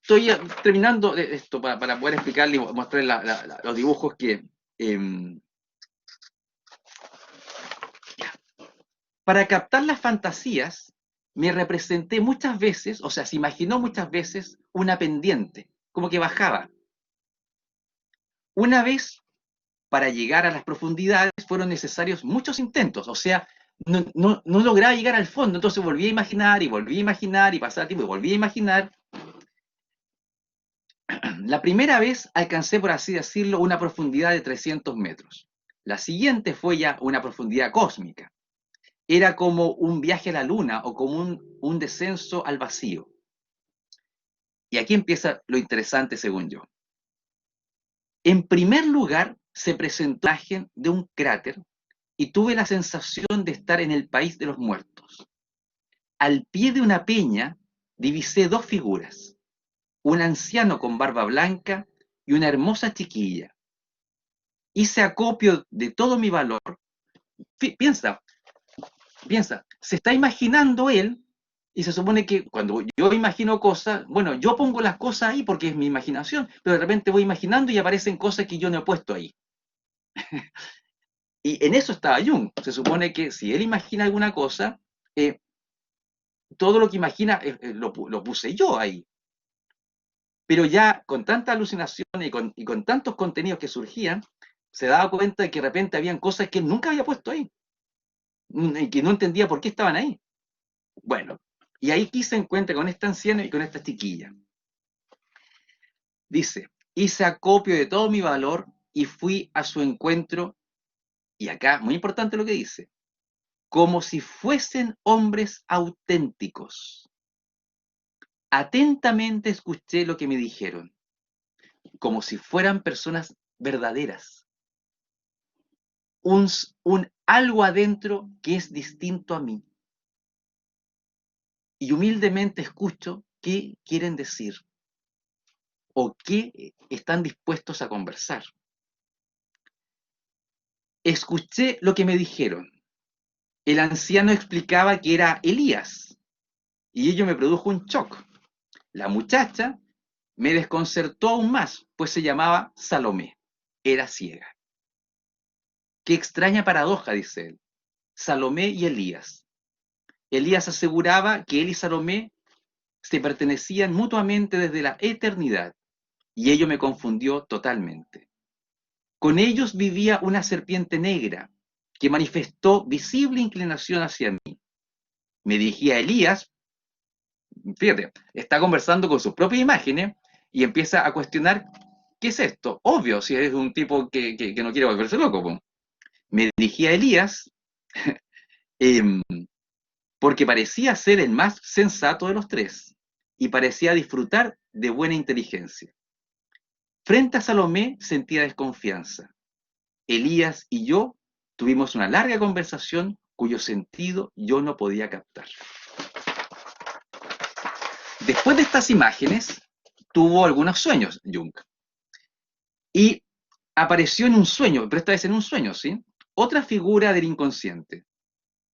Estoy terminando esto para poder explicarle y mostrar los dibujos que... para captar las fantasías, me representé muchas veces, o sea, se imaginó muchas veces una pendiente, como que bajaba. Una vez, para llegar a las profundidades, fueron necesarios muchos intentos, o sea, no lograba llegar al fondo, entonces volví a imaginar y volví a imaginar y pasaba tiempo y volví a imaginar. La primera vez alcancé, por así decirlo, una profundidad de 300 metros. La siguiente fue ya una profundidad cósmica. Era como un viaje a la luna o como un descenso al vacío. Y aquí empieza lo interesante según yo. En primer lugar, se presentó la imagen de un cráter y tuve la sensación de estar en el país de los muertos. Al pie de una peña divisé dos figuras, un anciano con barba blanca y una hermosa chiquilla. Hice acopio de todo mi valor. Piensa, se está imaginando él y se supone que cuando yo imagino cosas, bueno, yo pongo las cosas ahí porque es mi imaginación, pero de repente voy imaginando y aparecen cosas que yo no he puesto ahí. Y en eso estaba Jung. Se supone que si él imagina alguna cosa, eh, todo lo que imagina lo puse yo ahí. Pero ya con tanta alucinación y con tantos contenidos que surgían, se daba cuenta de que de repente habían cosas que él nunca había puesto ahí, y que no entendía por qué estaban ahí. Bueno, y ahí se encuentra con este anciano y con esta chiquilla. Dice, hice acopio de todo mi valor y fui a su encuentro, y acá, muy importante lo que dice, como si fuesen hombres auténticos. Atentamente escuché lo que me dijeron, como si fueran personas verdaderas. Un, un algo adentro que es distinto a mí. Y humildemente escucho qué quieren decir o qué están dispuestos a conversar. Escuché lo que me dijeron. El anciano explicaba que era Elías y ello me produjo un shock. La muchacha me desconcertó aún más, pues se llamaba Salomé. Era ciega. Qué extraña paradoja, dice él. Salomé y Elías. Elías aseguraba que él y Salomé se pertenecían mutuamente desde la eternidad, y ello me confundió totalmente. Con ellos vivía una serpiente negra que manifestó visible inclinación hacia mí. Me dirigí a Elías, fíjate, está conversando con sus propias imágenes y empieza a cuestionar qué es esto. Obvio, si es un tipo que no quiere volverse loco. Po. Me dirigí a Elías eh, porque parecía ser el más sensato de los tres y parecía disfrutar de buena inteligencia. Frente a Salomé sentía desconfianza. Elías y yo tuvimos una larga conversación cuyo sentido yo no podía captar. Después de estas imágenes, tuvo algunos sueños, Jung, y apareció en un sueño, pero esta vez en un sueño, ¿sí? Otra figura del inconsciente.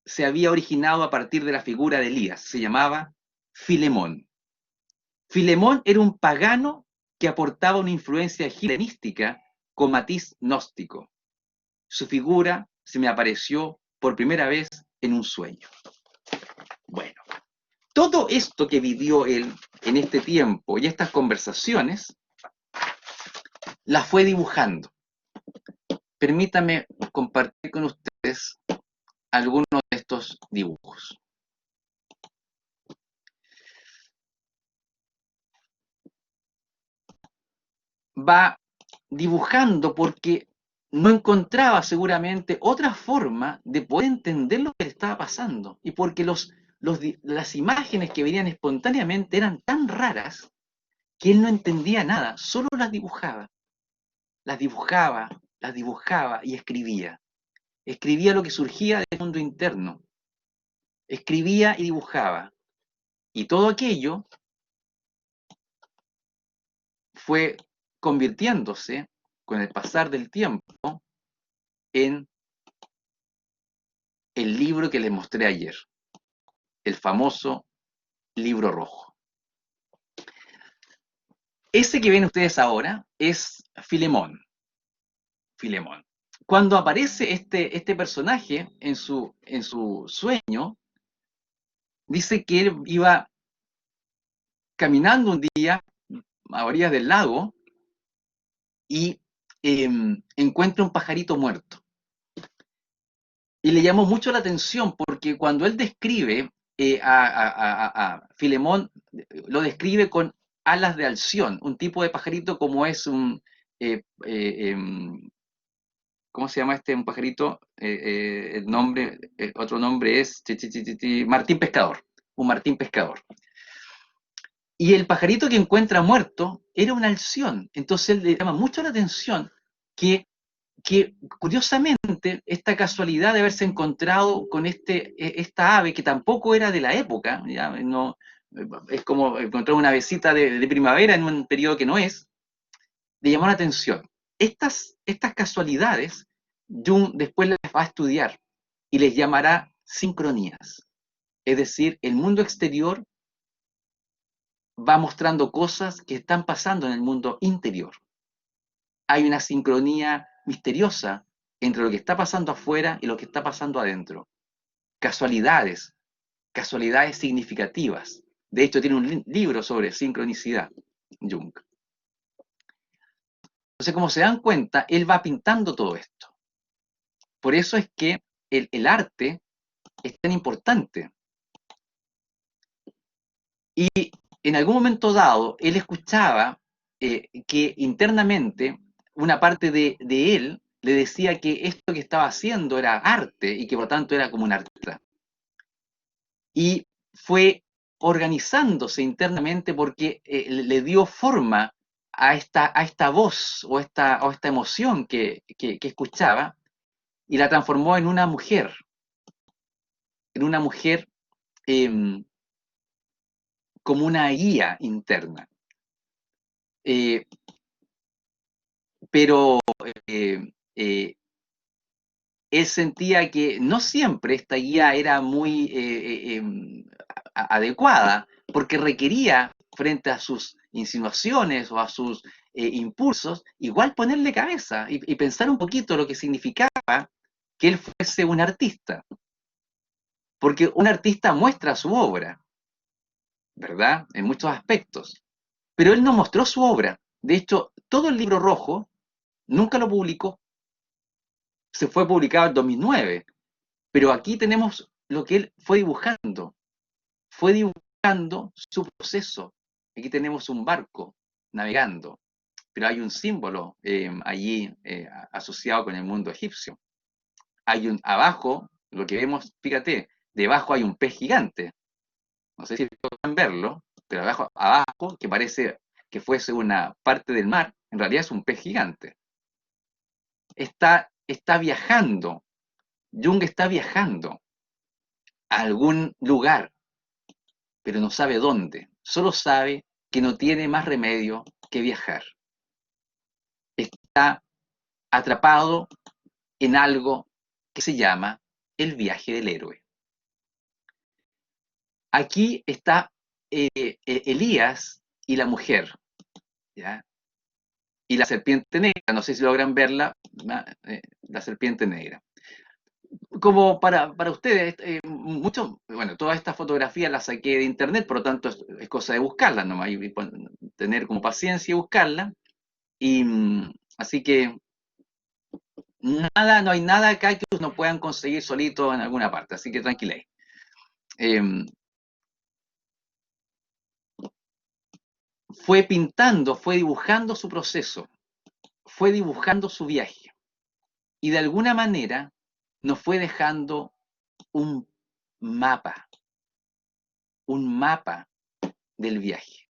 Se había originado a partir de la figura de Elías, se llamaba Filemón. Filemón era un pagano que aportaba una influencia helenística con matiz gnóstico. Su figura se me apareció por primera vez en un sueño. Bueno, todo esto que vivió él en este tiempo y estas conversaciones, las fue dibujando. Permítame compartir con ustedes algunos de estos dibujos. Va dibujando porque no encontraba seguramente otra forma de poder entender lo que le estaba pasando y porque las imágenes que venían espontáneamente eran tan raras que él no entendía nada, solo las dibujaba, las dibujaba y escribía. Escribía lo que surgía del mundo interno, escribía y dibujaba. Y todo aquello fue convirtiéndose, con el pasar del tiempo, en el libro que les mostré ayer, el famoso libro rojo. Ese que ven ustedes ahora es Filemón. Filemón. Cuando aparece este personaje en su sueño, dice que él iba caminando un día a orillas del lago y encuentra un pajarito muerto. Y le llamó mucho la atención porque cuando él describe a Filemón, lo describe con alas de alción, un tipo de pajarito como es un... ¿cómo se llama un pajarito? El nombre, otro nombre es Martín Pescador, un Martín Pescador. Y el pajarito que encuentra muerto era una alción. Entonces él le llama mucho la atención que, que curiosamente esta casualidad de haberse encontrado con esta ave que tampoco era de la época, ¿ya? No, es como encontrar una avecita de primavera en un periodo que no es, le llamó la atención. Estas casualidades Jung después las va a estudiar y les llamará sincronías. Es decir, el mundo exterior va mostrando cosas que están pasando en el mundo interior. Hay una sincronía misteriosa entre lo que está pasando afuera y lo que está pasando adentro. Casualidades, casualidades significativas. De hecho, tiene un libro sobre sincronicidad, Jung. Entonces, como se dan cuenta, él va pintando todo esto. Por eso es que el arte es tan importante. Y en algún momento dado, él escuchaba que internamente una parte de él le decía que esto que estaba haciendo era arte y que por lo tanto era como un artista. Y fue organizándose internamente porque le dio forma a esta voz o esta emoción que escuchaba y la transformó en una mujer eh, como una guía interna. Eh, pero eh, eh, él sentía que no siempre esta guía era muy adecuada, porque requería, frente a sus insinuaciones o a sus impulsos, igual ponerle cabeza y pensar un poquito lo que significaba que él fuese un artista, porque un artista muestra su obra, ¿verdad? En muchos aspectos, pero él no mostró su obra. De hecho, todo el libro rojo nunca lo publicó, se fue publicado en 2009. Pero aquí tenemos lo que él fue dibujando su proceso. Aquí tenemos un barco navegando, pero hay un símbolo allí asociado con el mundo egipcio. Abajo, lo que vemos, fíjate, debajo hay un pez gigante. No sé si pueden verlo, pero abajo, que parece que fuese una parte del mar, en realidad es un pez gigante. Está viajando, Jung está viajando a algún lugar, pero no sabe dónde. Solo sabe que no tiene más remedio que viajar. Está atrapado en algo que se llama el viaje del héroe. Aquí está Elías y la mujer, ¿ya? Y la serpiente negra, no sé si logran verla, la serpiente negra. Como para ustedes, bueno, todas estas fotografías las saqué de internet, por lo tanto es cosa de buscarlas nomás, y tener como paciencia y buscarlas. Y así que no hay nada acá que no puedan conseguir solito en alguna parte, así que tranquila. Eh, Fue pintando, fue dibujando su proceso, fue dibujando su viaje y de alguna manera nos fue dejando un mapa, un mapa del viaje.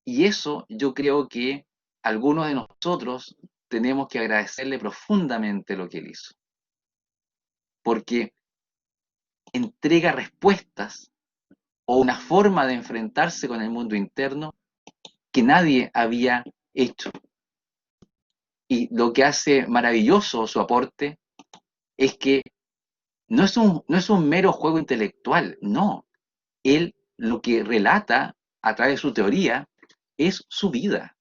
Y eso yo creo que algunos de nosotros tenemos que agradecerle profundamente lo que él hizo, porque entrega respuestas o una forma de enfrentarse con el mundo interno que nadie había hecho. Y lo que hace maravilloso su aporte es que no es un mero juego intelectual, no. Él lo que relata a través de su teoría es su vida.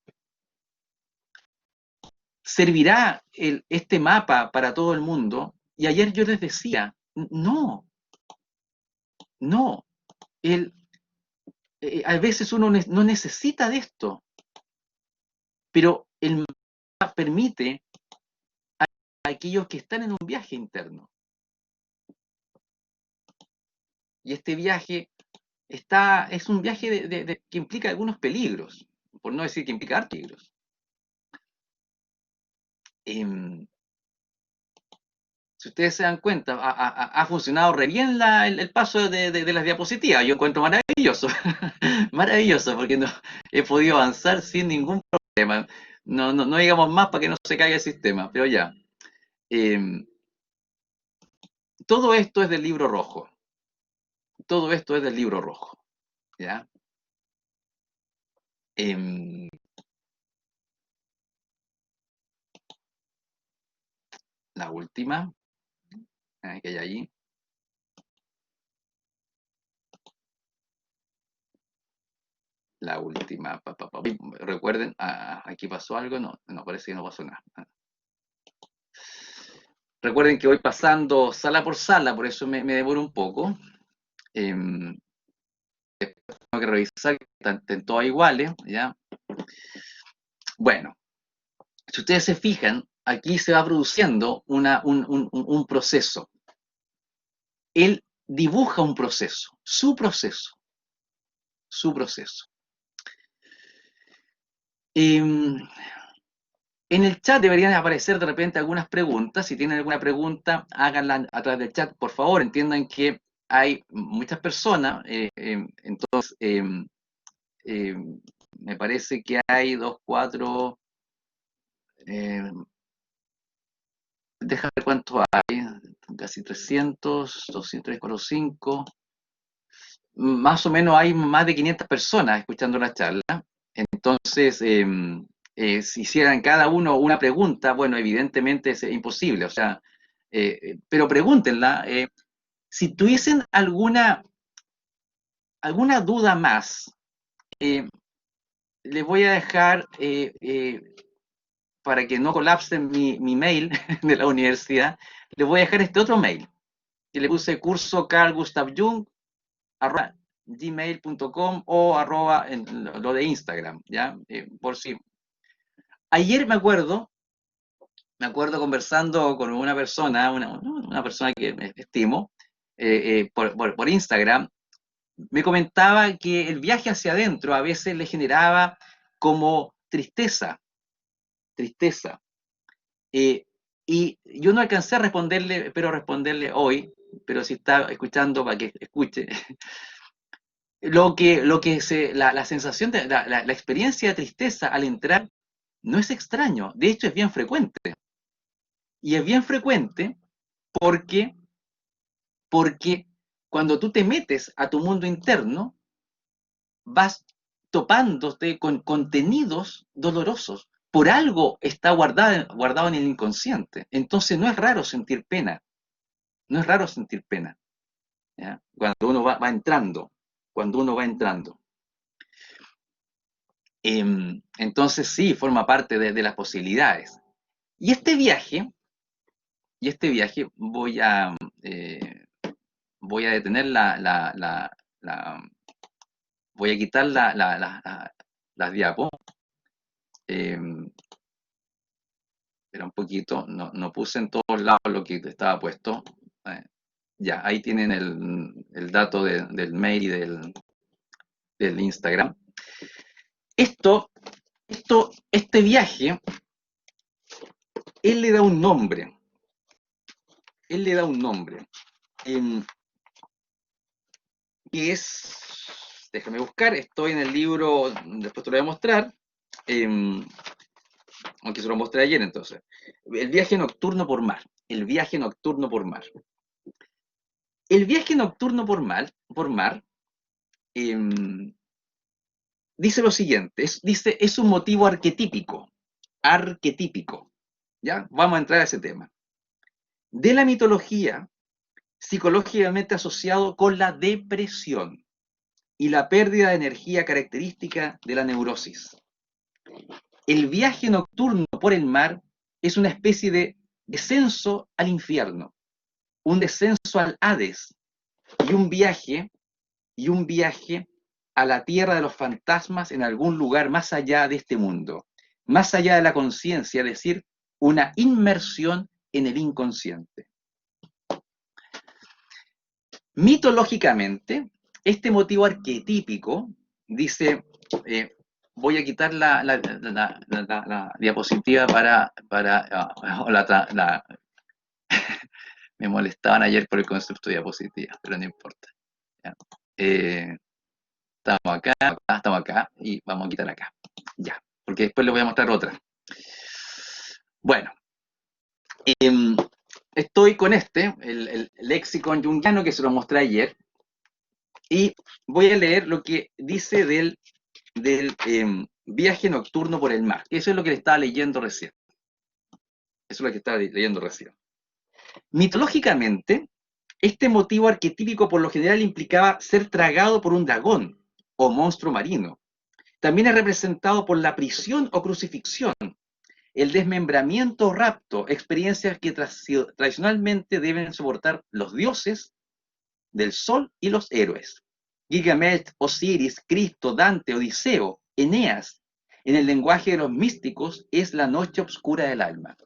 ¿Servirá este mapa para todo el mundo? Y ayer yo les decía, no, no. Él, a veces uno no necesita de esto, pero el mapa permite a aquellos que están en un viaje interno. Y este viaje es un viaje que implica algunos peligros, por no decir que implica peligros. Eh, si ustedes se dan cuenta, ha funcionado re bien el paso de las diapositivas. Yo encuentro maravilloso, maravilloso, porque no, he podido avanzar sin ningún problema. No digamos más para que no se caiga el sistema, pero ya. Eh, Todo esto es del libro rojo. Todo esto es del libro rojo. ¿Ya? Eh, la última, que hay allí. La última. Recuerden, aquí pasó algo, no, parece que no pasó nada. Recuerden que voy pasando sala por sala, por eso me demoro un poco. Eh, Tengo que revisar que estén todas iguales, ¿ya? Bueno, si ustedes se fijan, aquí se va produciendo un proceso. Él dibuja un proceso, su proceso, su proceso. En el chat deberían aparecer de repente algunas preguntas. Si tienen alguna pregunta, háganla a través del chat, por favor. Entiendan que hay muchas personas, entonces eh, me parece que hay dos, cuatro, eh, déjame ver cuántos hay, casi 300, 200, 3, 4, 5, más o menos hay más de 500 personas escuchando la charla. Entonces, si hicieran cada uno una pregunta, bueno, evidentemente es imposible, o sea, pero pregúntenla. Si tuviesen alguna duda más, eh, les voy a dejar, para que no colapsen mi mail de la universidad, les voy a dejar este otro mail, que le puse curso Carl Gustav Jung, arroba gmail.com o arroba en lo de Instagram, ¿ya? Por si. Ayer me acuerdo conversando con una persona que me estimo, por Instagram, me comentaba que el viaje hacia adentro a veces le generaba como tristeza. Eh, y yo no alcancé a responderle, espero responderle hoy, pero si está escuchando para que escuche, la sensación de la experiencia de tristeza al entrar no es extraño, de hecho es bien frecuente. Y es bien frecuente porque, porque cuando tú te metes a tu mundo interno, vas topándote con contenidos dolorosos. Por algo está guardado en el inconsciente. Entonces no es raro sentir pena. No es raro sentir pena. ¿Ya? Cuando uno va entrando. Cuando uno va entrando. Entonces sí, forma parte de las posibilidades. Y este viaje, eh, voy a detener voy a quitar las diapos. Eh, Espera un poquito, no puse en todos lados lo que estaba puesto. Eh, ya, ahí tienen el dato del mail y del Instagram. Esto, este viaje, él le da un nombre. Él le da un nombre. em, que es, déjame buscar, estoy en el libro, después te lo voy a mostrar, em, aunque se lo mostré ayer entonces. El viaje nocturno por mar. El viaje nocturno por mar. El viaje nocturno por mar, em, dice lo siguiente, dice, es un motivo arquetípico, ¿ya? Vamos a entrar a ese tema. De la mitología, psicológicamente asociado con la depresión y la pérdida de energía característica de la neurosis. El viaje nocturno por el mar es una especie de descenso al infierno, un descenso al Hades y un viaje a la tierra de los fantasmas en algún lugar más allá de este mundo, más allá de la conciencia, es decir, una inmersión en el inconsciente. Mitológicamente, este motivo arquetípico dice, voy a quitar la diapositiva me molestaban ayer por el concepto de diapositiva, pero no importa. ¿Ya? Eh, estamos acá y vamos a quitar acá. Ya, porque después les voy a mostrar otra. Bueno, eh, estoy con el lexicon junguiano que se lo mostré ayer y voy a leer lo que dice del viaje nocturno por el mar. Eso es lo que le estaba leyendo recién. Eso es lo que estaba leyendo recién. Mitológicamente, este motivo arquetípico por lo general implicaba ser tragado por un dragón o monstruo marino. También es representado por la prisión o crucifixión, el desmembramiento o rapto, experiencias que tradicionalmente deben soportar los dioses del sol y los héroes. Gilgamesh, Osiris, Cristo, Dante, Odiseo, Eneas, en el lenguaje de los místicos, es la noche oscura del alma.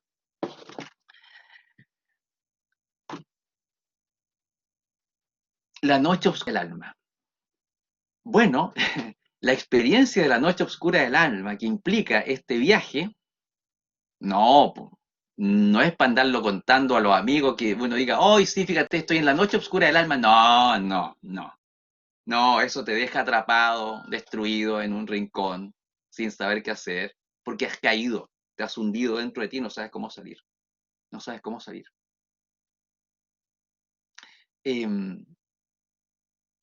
La noche oscura del alma. Bueno, La experiencia de la noche oscura del alma que implica este viaje, no, po, no es para andarlo contando a los amigos que uno diga, hoy sí, fíjate, estoy en la noche oscura del alma. No, no, no. No, eso te deja atrapado, destruido en un rincón, sin saber qué hacer, porque has caído, te has hundido dentro de ti, no sabes cómo salir. No sabes cómo salir. Em,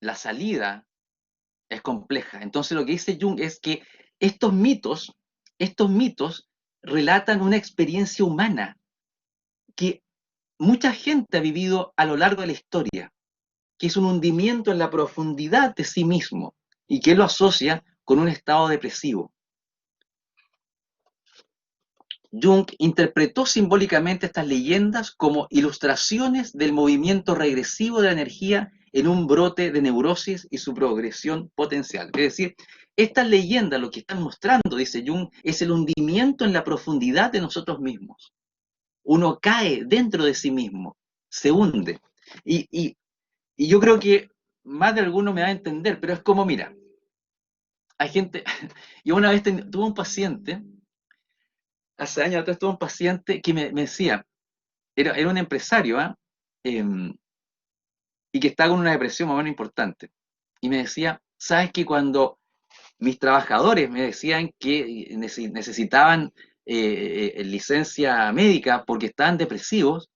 la salida es compleja. Entonces lo que dice Jung es que estos mitos, estos mitos relatan una experiencia humana que mucha gente ha vivido a lo largo de la historia, que es un hundimiento en la profundidad de sí mismo y que lo asocia con un estado depresivo. Jung interpretó simbólicamente estas leyendas como ilustraciones del movimiento regresivo de la energía en un brote de neurosis y su progresión potencial. Es decir, estas leyendas lo que están mostrando, dice Jung, es el hundimiento en la profundidad de nosotros mismos. Uno cae dentro de sí mismo, se hunde. Y, y, y yo creo que más de alguno me va a entender, pero es como, mira, hay gente, yo una vez tuve un paciente, hace años atrás tuve un paciente que me decía, era un empresario, ¿ah? Em, y que estaba con una depresión más o menos importante. Y me decía, ¿sabes que cuando mis trabajadores me decían que necesitaban licencia médica porque estaban depresivos,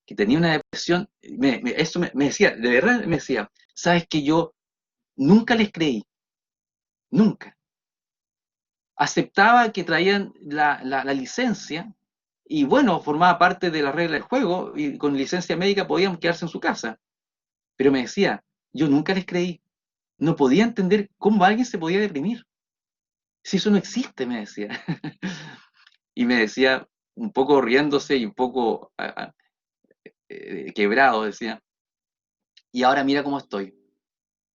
que tenía una depresión, eso me decía, de verdad me decía, ¿sabes que yo nunca les creí? Nunca. Aceptaba que traían la licencia y bueno, formaba parte de la regla del juego y con licencia médica podían quedarse en su casa. Pero me decía, yo nunca les creí. No podía entender cómo alguien se podía deprimir. Si eso no existe, me decía. Y me decía, un poco riéndose y un poco quebrado, decía, y ahora mira cómo estoy.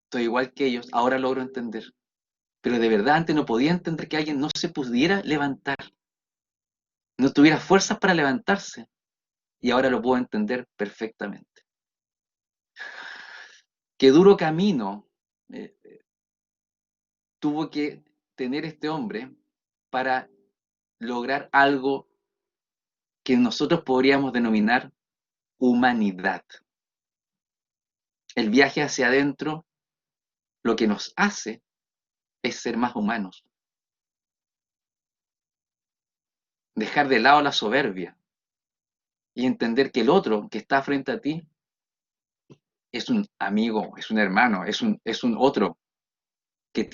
Estoy igual que ellos, ahora logro entender. Pero de verdad antes no podía entender que alguien no se pudiera levantar, no tuviera fuerzas para levantarse. Y ahora lo puedo entender perfectamente. Qué duro camino eh, tuvo que tener este hombre para lograr algo que nosotros podríamos denominar humanidad. El viaje hacia adentro lo que nos hace es ser más humanos, dejar de lado la soberbia y entender que el otro que está frente a ti es un amigo, es un hermano, es un otro que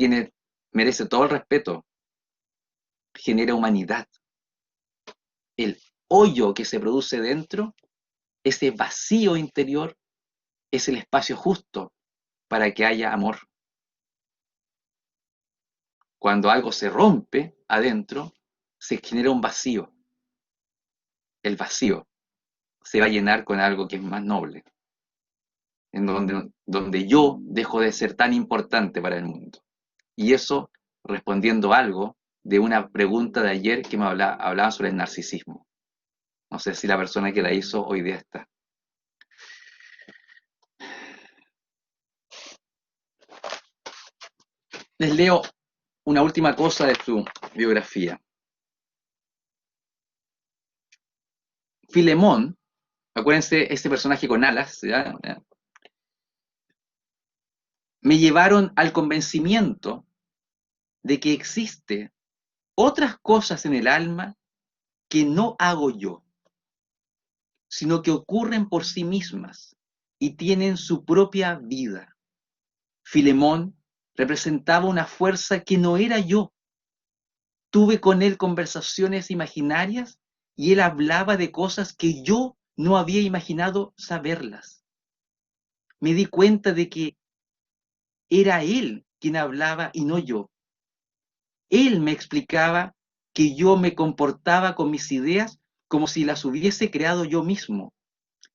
merece todo el respeto, genera humanidad. El hoyo que se produce dentro, ese vacío interior, es el espacio justo para que haya amor. Cuando algo se rompe adentro, se genera un vacío. El vacío se va a llenar con algo que es más noble, en donde yo dejo de ser tan importante para el mundo. Y eso respondiendo algo de una pregunta de ayer que me hablaba sobre el narcisismo. No sé si la persona que la hizo hoy día está. Les leo una última cosa de su biografía. Filemón, acuérdense ese personaje con alas, ¿ya? Me llevaron al convencimiento de que existe otras cosas en el alma que no hago yo, sino que ocurren por sí mismas y tienen su propia vida. Filemón representaba una fuerza que no era yo. Tuve con él conversaciones imaginarias y él hablaba de cosas que yo no había imaginado saberlas. Me di cuenta de que era él quien hablaba y no yo. Él me explicaba que yo me comportaba con mis ideas como si las hubiese creado yo mismo,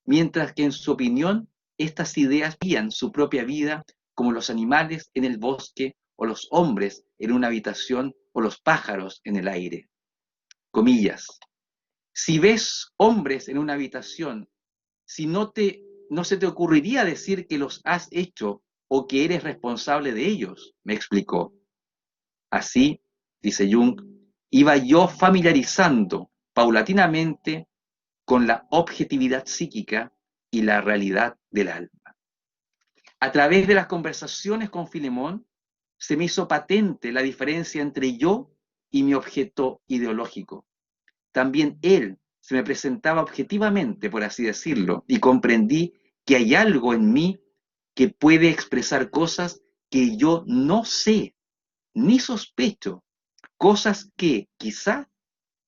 mientras que en su opinión estas ideas vivían su propia vida como los animales en el bosque o los hombres en una habitación o los pájaros en el aire. Comillas. Si ves hombres en una habitación, si no se te ocurriría decir que los has hecho o que eres responsable de ellos, me explicó. Así, dice Jung, iba yo familiarizando paulatinamente con la objetividad psíquica y la realidad del alma. A través de las conversaciones con Filemón, se me hizo patente la diferencia entre yo y mi objeto ideológico. También él se me presentaba objetivamente, por así decirlo, y comprendí que hay algo en mí que puede expresar cosas que yo no sé ni sospecho, cosas que quizá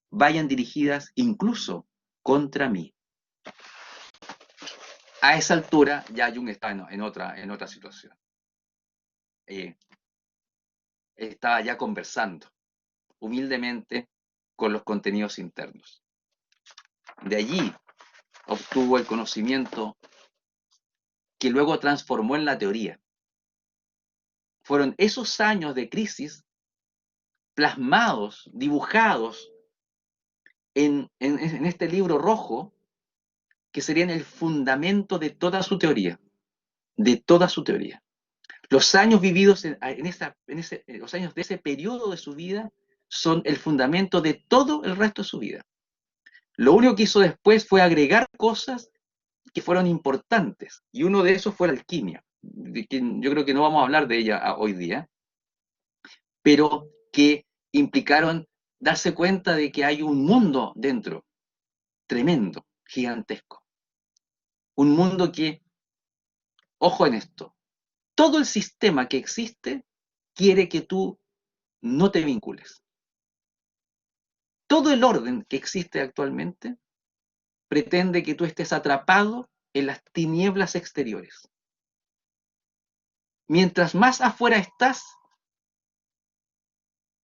vayan dirigidas incluso contra mí. A esa altura ya Jung está en otra situación. Eh, Estaba ya conversando humildemente con los contenidos internos. De allí obtuvo el conocimiento que luego transformó en la teoría. Fueron esos años de crisis plasmados, dibujados en este libro rojo, que serían el fundamento de toda su teoría, de toda su teoría. Los años vividos los años de ese periodo de su vida son el fundamento de todo el resto de su vida. Lo único que hizo después fue agregar cosas que fueron importantes, y uno de esos fue la alquimia, de que yo creo que no vamos a hablar de ella hoy día, pero que implicaron darse cuenta de que hay un mundo dentro, tremendo, gigantesco. Un mundo que, ojo en esto, todo el sistema que existe quiere que tú no te vincules. Todo el orden que existe actualmente pretende que tú estés atrapado en las tinieblas exteriores. Mientras más afuera estás,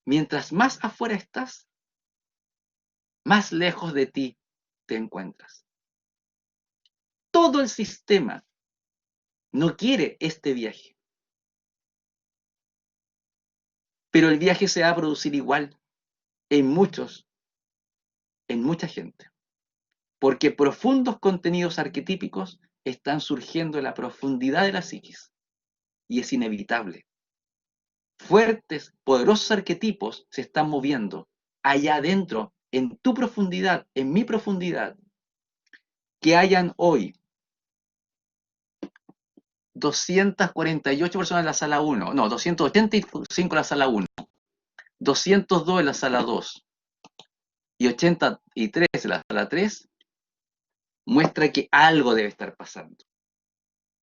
mientras más afuera estás, más lejos de ti te encuentras. Todo el sistema no quiere este viaje, pero el viaje se va a producir igual en mucha gente, porque profundos contenidos arquetípicos están surgiendo en la profundidad de la psiquis, y es inevitable. Fuertes, poderosos arquetipos se están moviendo allá adentro, en tu profundidad, en mi profundidad. Que hayan hoy 248 personas en la sala 1, no, 285 en la sala 1, 202 en la sala 2 y 83 en la sala 3, muestra que algo debe estar pasando.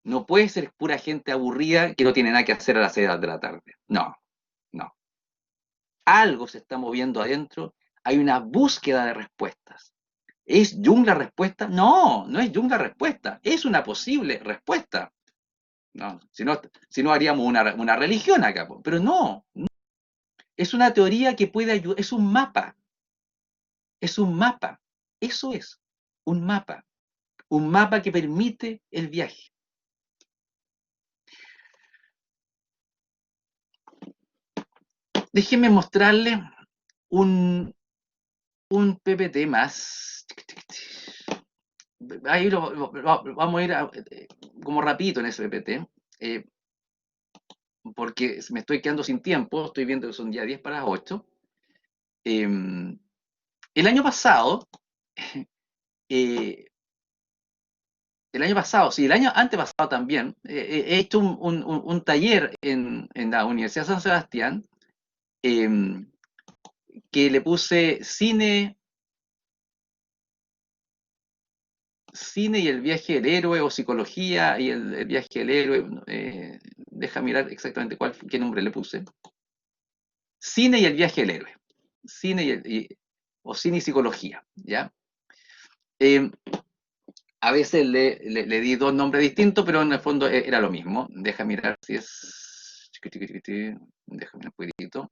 No puede ser pura gente aburrida que no tiene nada que hacer a las 6 de la tarde. No, no. Algo se está moviendo adentro, hay una búsqueda de respuestas. ¿Es Jung la respuesta? No, no es Jung la respuesta, es una posible respuesta. No, si no haríamos una religión acá, pero no, es una teoría que puede ayudar, es un mapa, eso es, un mapa que permite el viaje. Déjenme mostrarle un, un PPT más. Ahí vamos a ir como rapidito en ese PPT, eh, porque me estoy quedando sin tiempo, estoy viendo que son ya 10 para las 8. Eh, el año pasado, eh, sí, el año antepasado también, he hecho un taller en la Universidad de San Sebastián, eh, que le puse cine y el viaje del héroe, o psicología y el viaje del héroe. Deja mirar exactamente qué nombre le puse. Cine y el viaje del héroe. Cine o cine y psicología, ¿ya? Eh, a veces le di dos nombres distintos, pero en el fondo era lo mismo. Deja mirar si es. Déjame un poquitito.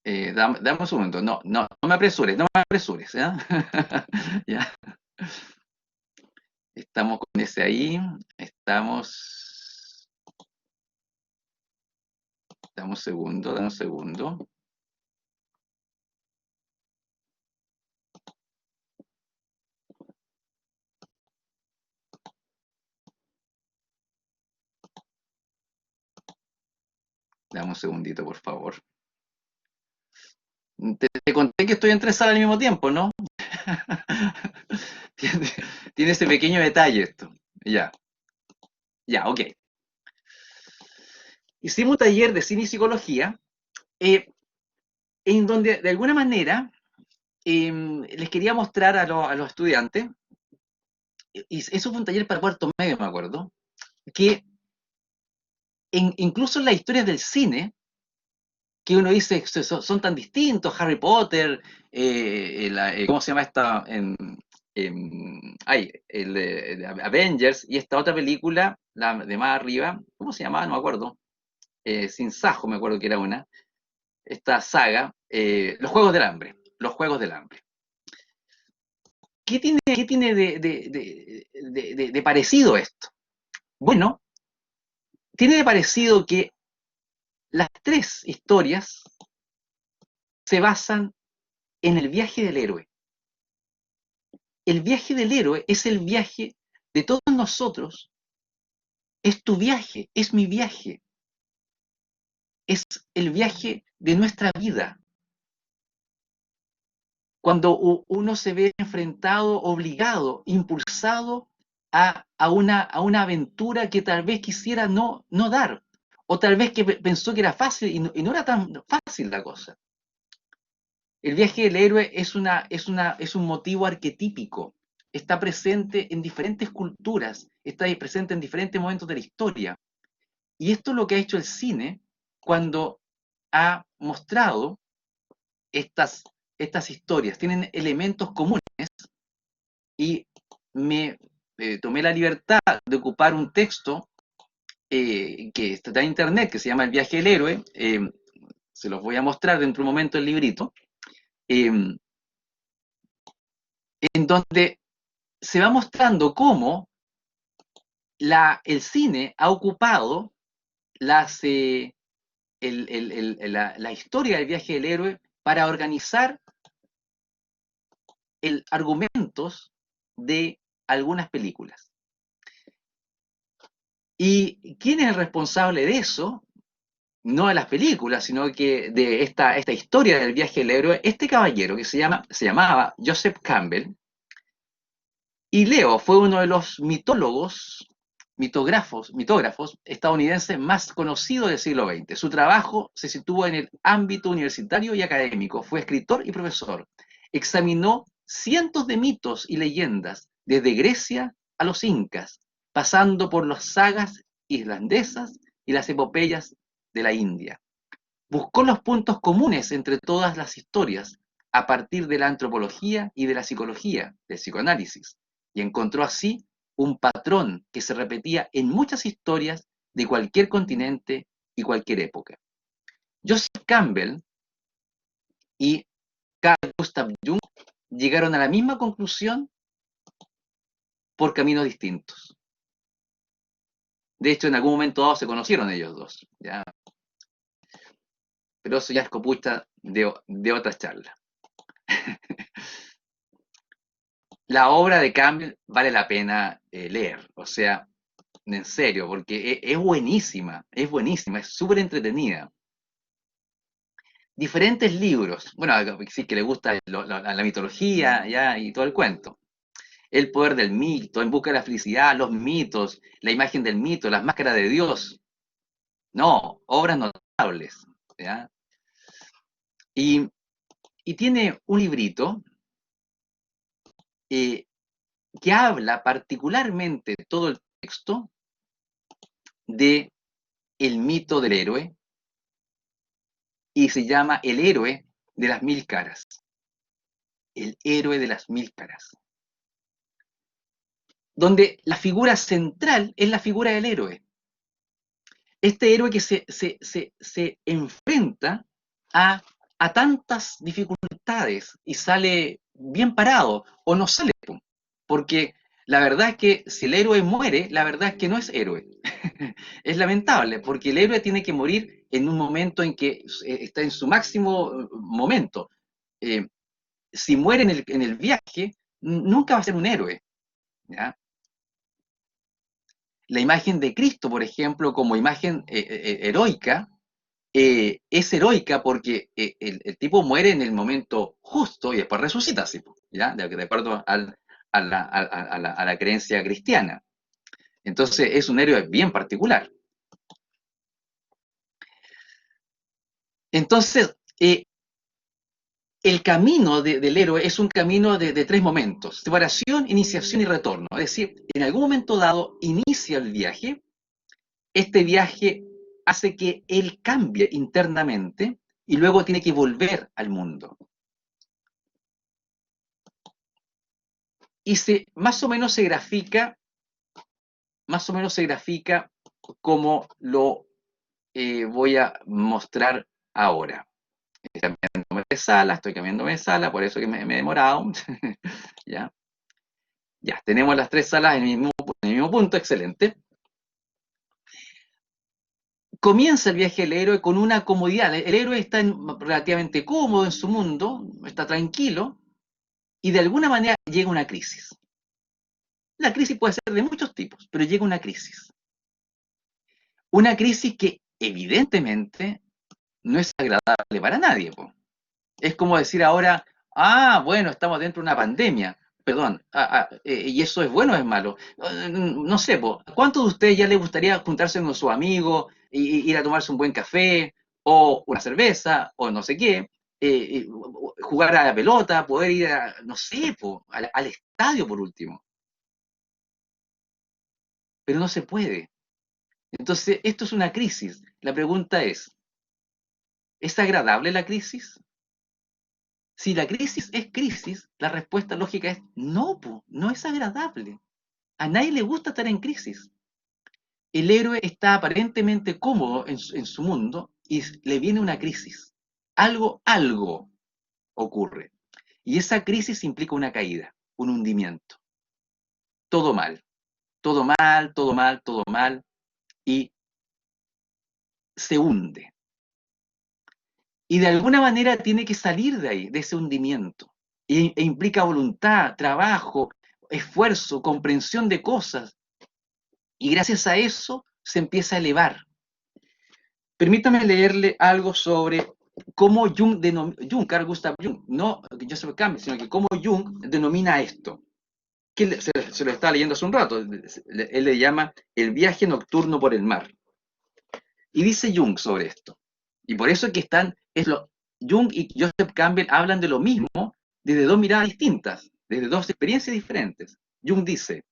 Dame un segundo. No, no, no me apresures, no me apresures, ¿ya? Ya. Estamos con ese ahí. Estamos. Dame un segundo, dame un segundo. Dame un segundito, por favor. Te conté que estoy en tres salas al mismo tiempo, ¿no? Tiene, tiene ese pequeño detalle esto. Ya, ya, ok. Hicimos un taller de cine y psicología, eh, en donde de alguna manera les quería mostrar a los estudiantes, y eso fue un taller para cuarto medio, me acuerdo, que incluso en las historias del cine, que uno dice son tan distintos, Harry Potter, ¿cómo se llama esta? El de Avengers y esta otra película, la de más arriba, ¿cómo se llamaba? No me acuerdo. Sin Sajo, me acuerdo que era una. Esta saga, Los Juegos del Hambre. Los Juegos del Hambre. ¿Qué tiene de parecido esto? Bueno, tiene de parecido que las tres historias se basan en el viaje del héroe. El viaje del héroe es el viaje de todos nosotros, es tu viaje, es mi viaje, es el viaje de nuestra vida. Cuando uno se ve enfrentado, obligado, impulsado a una aventura que tal vez quisiera no dar, o tal vez que pensó que era fácil y no era tan fácil la cosa. El viaje del héroe es un motivo arquetípico, está presente en diferentes culturas, está presente en diferentes momentos de la historia. Y esto es lo que ha hecho el cine cuando ha mostrado estas historias. Tienen elementos comunes y me tomé la libertad de ocupar un texto que está en internet, que se llama El viaje del héroe. Se los voy a mostrar dentro de un momento el librito, en donde se va mostrando cómo el cine ha ocupado las, la historia del viaje del héroe para organizar argumentos de algunas películas. ¿Y quién es el responsable de eso? No de las películas, sino que de esta historia del viaje del héroe, este caballero que se llamaba Joseph Campbell, y Leo fue uno de los mitógrafos estadounidenses más conocidos del siglo XX. Su trabajo se sitúa en el ámbito universitario y académico. Fue escritor y profesor. Examinó cientos de mitos y leyendas, desde Grecia a los incas, pasando por las sagas islandesas y las epopeyas de la India. Buscó los puntos comunes entre todas las historias a partir de la antropología y de la psicología, del psicoanálisis, y encontró así un patrón que se repetía en muchas historias de cualquier continente y cualquier época. Joseph Campbell y Carl Gustav Jung llegaron a la misma conclusión por caminos distintos. De hecho, en algún momento dado se conocieron ellos dos, ¿ya? Pero eso ya es copucha de otra charla. La obra de Campbell vale la pena leer, o sea, en serio, porque es buenísima, es súper entretenida. Diferentes libros, bueno, sí que le gusta la mitología, ¿ya? Y todo el cuento. El poder del mito, En busca de la felicidad, los mitos, la imagen del mito, las máscaras de Dios. No, obras notables, ¿ya? Y, y tiene un librito eh, que habla particularmente todo el texto de el mito del héroe, y se llama El héroe de las mil caras. El héroe de las mil caras. Donde la figura central es la figura del héroe. Este héroe que se enfrenta a tantas dificultades y sale bien parado, o no sale, porque la verdad es que si el héroe muere, la verdad es que no es héroe. Es lamentable, porque el héroe tiene que morir en un momento en que está en su máximo momento. Eh, si muere en el viaje, nunca va a ser un héroe, ¿ya? La imagen de Cristo, por ejemplo, como imagen heroica, es heroica porque el tipo muere en el momento justo y después resucita, así, ¿ya? De acuerdo a la creencia cristiana. Entonces es un héroe bien particular. Entonces, el camino del héroe es un camino de tres momentos: separación, iniciación y retorno. Es decir, en algún momento dado inicia el viaje, este viaje hace que él cambie internamente y luego tiene que volver al mundo. Y más o menos se grafica como lo voy a mostrar ahora. Estoy cambiándome de sala, por eso que me he demorado. ¿Ya? Ya, tenemos las tres salas en el mismo punto, excelente. Comienza el viaje del héroe con una comodidad. El héroe está relativamente cómodo en su mundo, está tranquilo, y de alguna manera llega una crisis. La crisis puede ser de muchos tipos, pero llega una crisis. Una crisis que evidentemente no es agradable para nadie, po. Es como decir ahora, bueno, estamos dentro de una pandemia, perdón, y eso es bueno o es malo. No sé, po, ¿cuántos de ustedes ya les gustaría juntarse con sus amigos, ir a tomarse un buen café, o una cerveza, o no sé qué, jugar a la pelota, poder ir no sé, po, al estadio por último? Pero no se puede. Entonces, esto es una crisis. La pregunta ¿es agradable la crisis? Si la crisis, la respuesta lógica es no, no es agradable. A nadie le gusta estar en crisis. El héroe está aparentemente cómodo en su mundo y le viene una crisis. Algo ocurre. Y esa crisis implica una caída, un hundimiento. Todo mal, todo mal, todo mal, todo mal, y se hunde. Y de alguna manera tiene que salir de ahí, de ese hundimiento. E implica voluntad, trabajo, esfuerzo, comprensión de cosas. Y gracias a eso se empieza a elevar. Permítame leerle algo sobre cómo Carl Gustav Jung, no Joseph Campbell, sino que cómo Jung denomina esto. Que se lo estaba leyendo hace un rato. Él le llama el viaje nocturno por el mar. Y dice Jung sobre esto. Y por eso es que Jung y Joseph Campbell hablan de lo mismo desde dos miradas distintas, desde dos experiencias diferentes. Jung dice,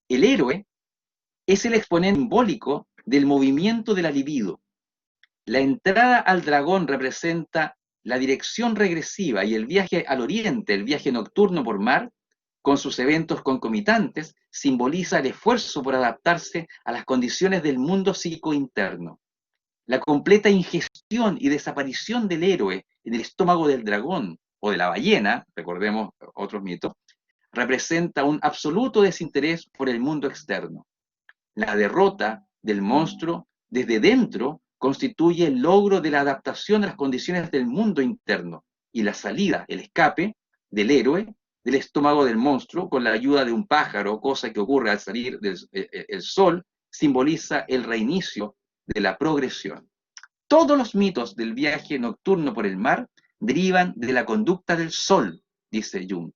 el héroe es el exponente simbólico del movimiento de la libido. La entrada al dragón representa la dirección regresiva y el viaje al oriente, el viaje nocturno por mar, con sus eventos concomitantes, simboliza el esfuerzo por adaptarse a las condiciones del mundo psíquico interno. La completa ingestión y desaparición del héroe en el estómago del dragón o de la ballena, recordemos otros mitos, representa un absoluto desinterés por el mundo externo. La derrota del monstruo desde dentro constituye el logro de la adaptación a las condiciones del mundo interno y la salida, el escape del héroe del estómago del monstruo con la ayuda de un pájaro, cosa que ocurre al salir el sol, simboliza el reinicio de la progresión. Todos los mitos del viaje nocturno por el mar derivan de la conducta del sol, dice Jung,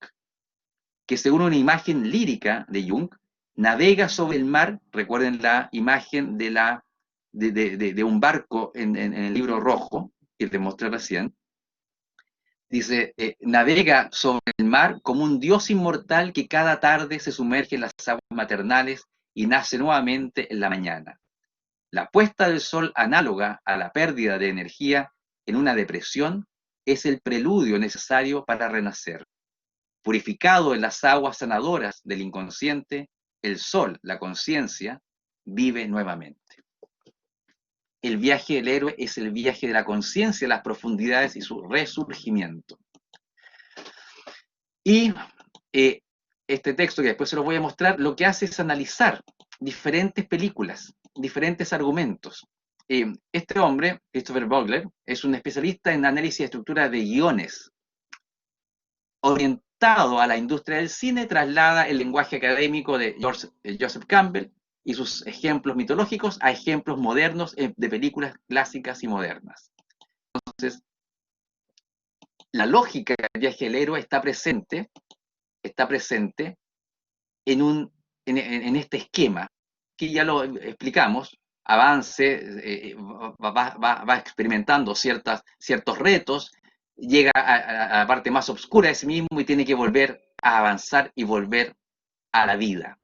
que según una imagen lírica de Jung, navega sobre el mar. Recuerden la imagen de un barco en el libro rojo, que te mostré recién. Dice, navega sobre el mar como un dios inmortal que cada tarde se sumerge en las aguas maternales y nace nuevamente en la mañana. La puesta del sol análoga a la pérdida de energía en una depresión es el preludio necesario para renacer. Purificado en las aguas sanadoras del inconsciente, el sol, la conciencia, vive nuevamente. El viaje del héroe es el viaje de la conciencia, las profundidades y su resurgimiento. Y este texto, que después se lo voy a mostrar, lo que hace es analizar diferentes películas, diferentes argumentos. Este hombre, Christopher Vogler, es un especialista en análisis de estructura de guiones. Orientado a la industria del cine, traslada el lenguaje académico de Joseph Campbell y sus ejemplos mitológicos a ejemplos modernos de películas clásicas y modernas. Entonces, la lógica del viaje del héroe está presente en, en este esquema que ya lo explicamos, avance, va experimentando ciertos retos, llega a la parte más oscura de sí mismo y tiene que volver a avanzar y volver a la vida.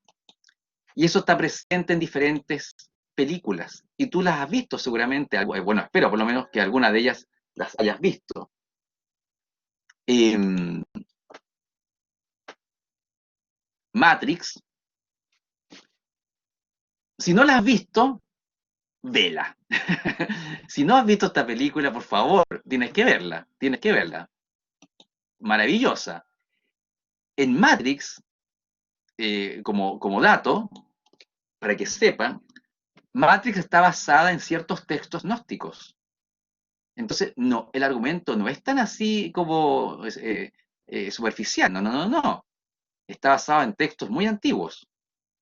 Y eso está presente en diferentes películas. Y tú las has visto seguramente, bueno, espero por lo menos que alguna de ellas las hayas visto. Eh, Matrix, si no la has visto, vela. Si no has visto esta película, por favor, tienes que verla, tienes que verla. Maravillosa. En Matrix, como dato, para que sepan, Matrix está basada en ciertos textos gnósticos. Entonces, no, el argumento no es tan así como superficial, no, no, no, no. Está basado en textos muy antiguos,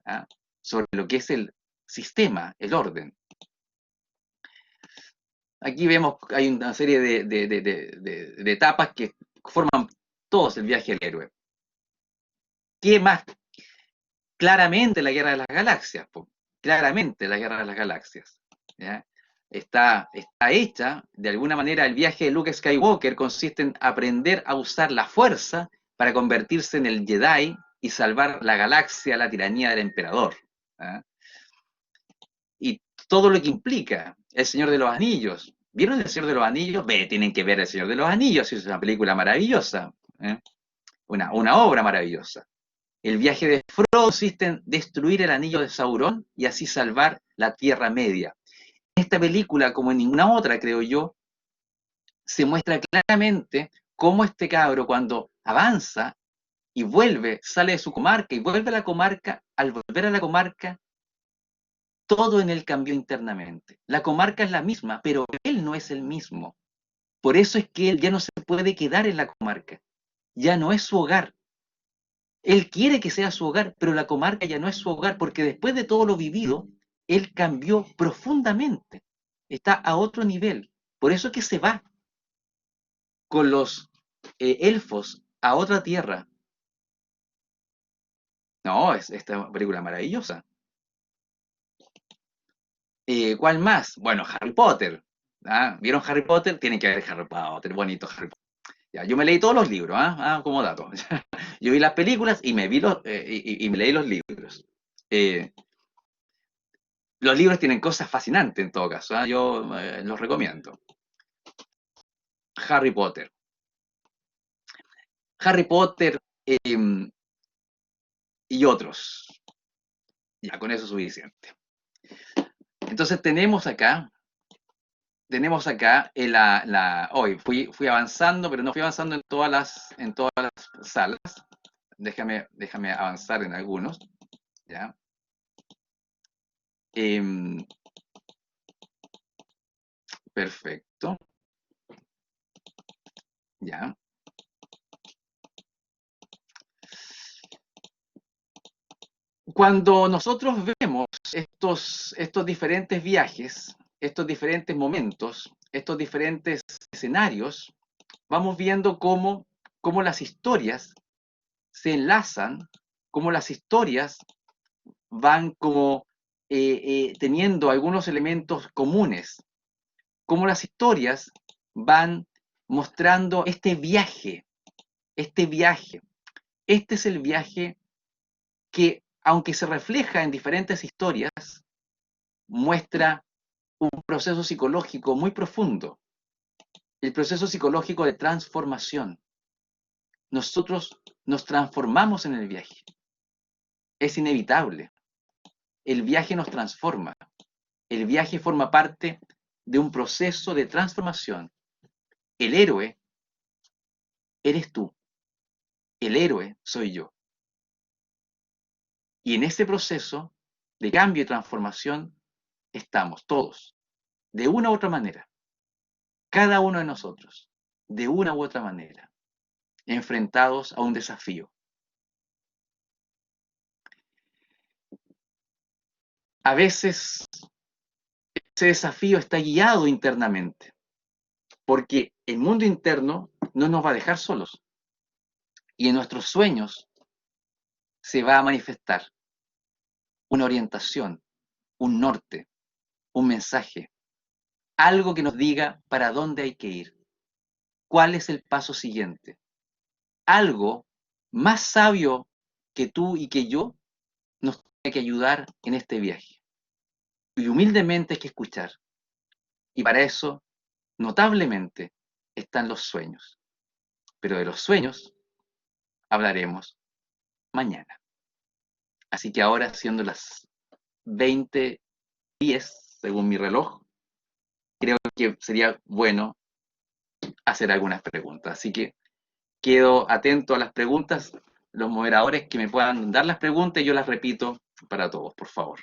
¿ah? Sobre lo que es el sistema, el orden. Aquí vemos, hay una serie de etapas que forman todos el viaje del héroe. ¿Qué más? Claramente la guerra de las galaxias, po. Claramente la guerra de las galaxias. ¿Ya? Está hecha, de alguna manera, el viaje de Luke Skywalker consiste en aprender a usar la fuerza para convertirse en el Jedi y salvar la galaxia a la tiranía del emperador. ¿Ya? Y todo lo que implica El Señor de los Anillos. ¿Vieron El Señor de los Anillos? Tienen que ver El Señor de los Anillos, es una película maravillosa, ¿eh? Una obra maravillosa. El viaje de Frodo consiste en destruir el anillo de Sauron y así salvar la Tierra Media. En esta película, como en ninguna otra, creo yo, se muestra claramente cómo este cabro cuando avanza y vuelve, sale de su comarca y vuelve a la comarca, al volver a la comarca, todo en él cambió internamente. La comarca es la misma, pero él no es el mismo. Por eso es que él ya no se puede quedar en la comarca. Ya no es su hogar. Él quiere que sea su hogar, pero la comarca ya no es su hogar, porque después de todo lo vivido, él cambió profundamente. Está a otro nivel. Por eso es que se va con los elfos a otra tierra. No, es esta película maravillosa. ¿Cuál más? Bueno, Harry Potter. ¿Ah? ¿Vieron Harry Potter? Tienen que ver Harry Potter, bonito Harry Potter. Ya, yo me leí todos los libros, como dato. Yo vi las películas y y me leí los libros. Eh, los libros tienen cosas fascinantes en todo caso, ¿ah? Yo los recomiendo. Harry Potter. Harry Potter y otros. Ya, con eso es suficiente. Entonces tenemos acá hoy fui avanzando, pero no fui avanzando en todas las salas. Déjame avanzar en algunos. ¿Ya? Em, perfecto. ¿Ya? Cuando nosotros vemos estos diferentes viajes, estos diferentes momentos, estos diferentes escenarios, vamos viendo cómo las historias se enlazan, cómo las historias van como teniendo algunos elementos comunes, cómo las historias van mostrando este viaje, este viaje. Este es el viaje que, aunque se refleja en diferentes historias, muestra un proceso psicológico muy profundo, el proceso psicológico de transformación. Nosotros nos transformamos en el viaje, es inevitable. El viaje nos transforma, el viaje forma parte de un proceso de transformación. El héroe eres tú, el héroe soy yo. Y en ese proceso de cambio y transformación estamos todos, de una u otra manera, cada uno de nosotros, de una u otra manera, enfrentados a un desafío. A veces ese desafío está guiado internamente, porque el mundo interno no nos va a dejar solos y en nuestros sueños se va a manifestar una orientación, un norte, un mensaje, algo que nos diga para dónde hay que ir, cuál es el paso siguiente, algo más sabio que tú y que yo nos tiene que ayudar en este viaje. Y humildemente hay que escuchar. Y para eso, notablemente, están los sueños. Pero de los sueños hablaremos mañana. Así que ahora, siendo las 20:10, según mi reloj, creo que sería bueno hacer algunas preguntas. Así que quedo atento a las preguntas, los moderadores que me puedan dar las preguntas y yo las repito para todos, por favor.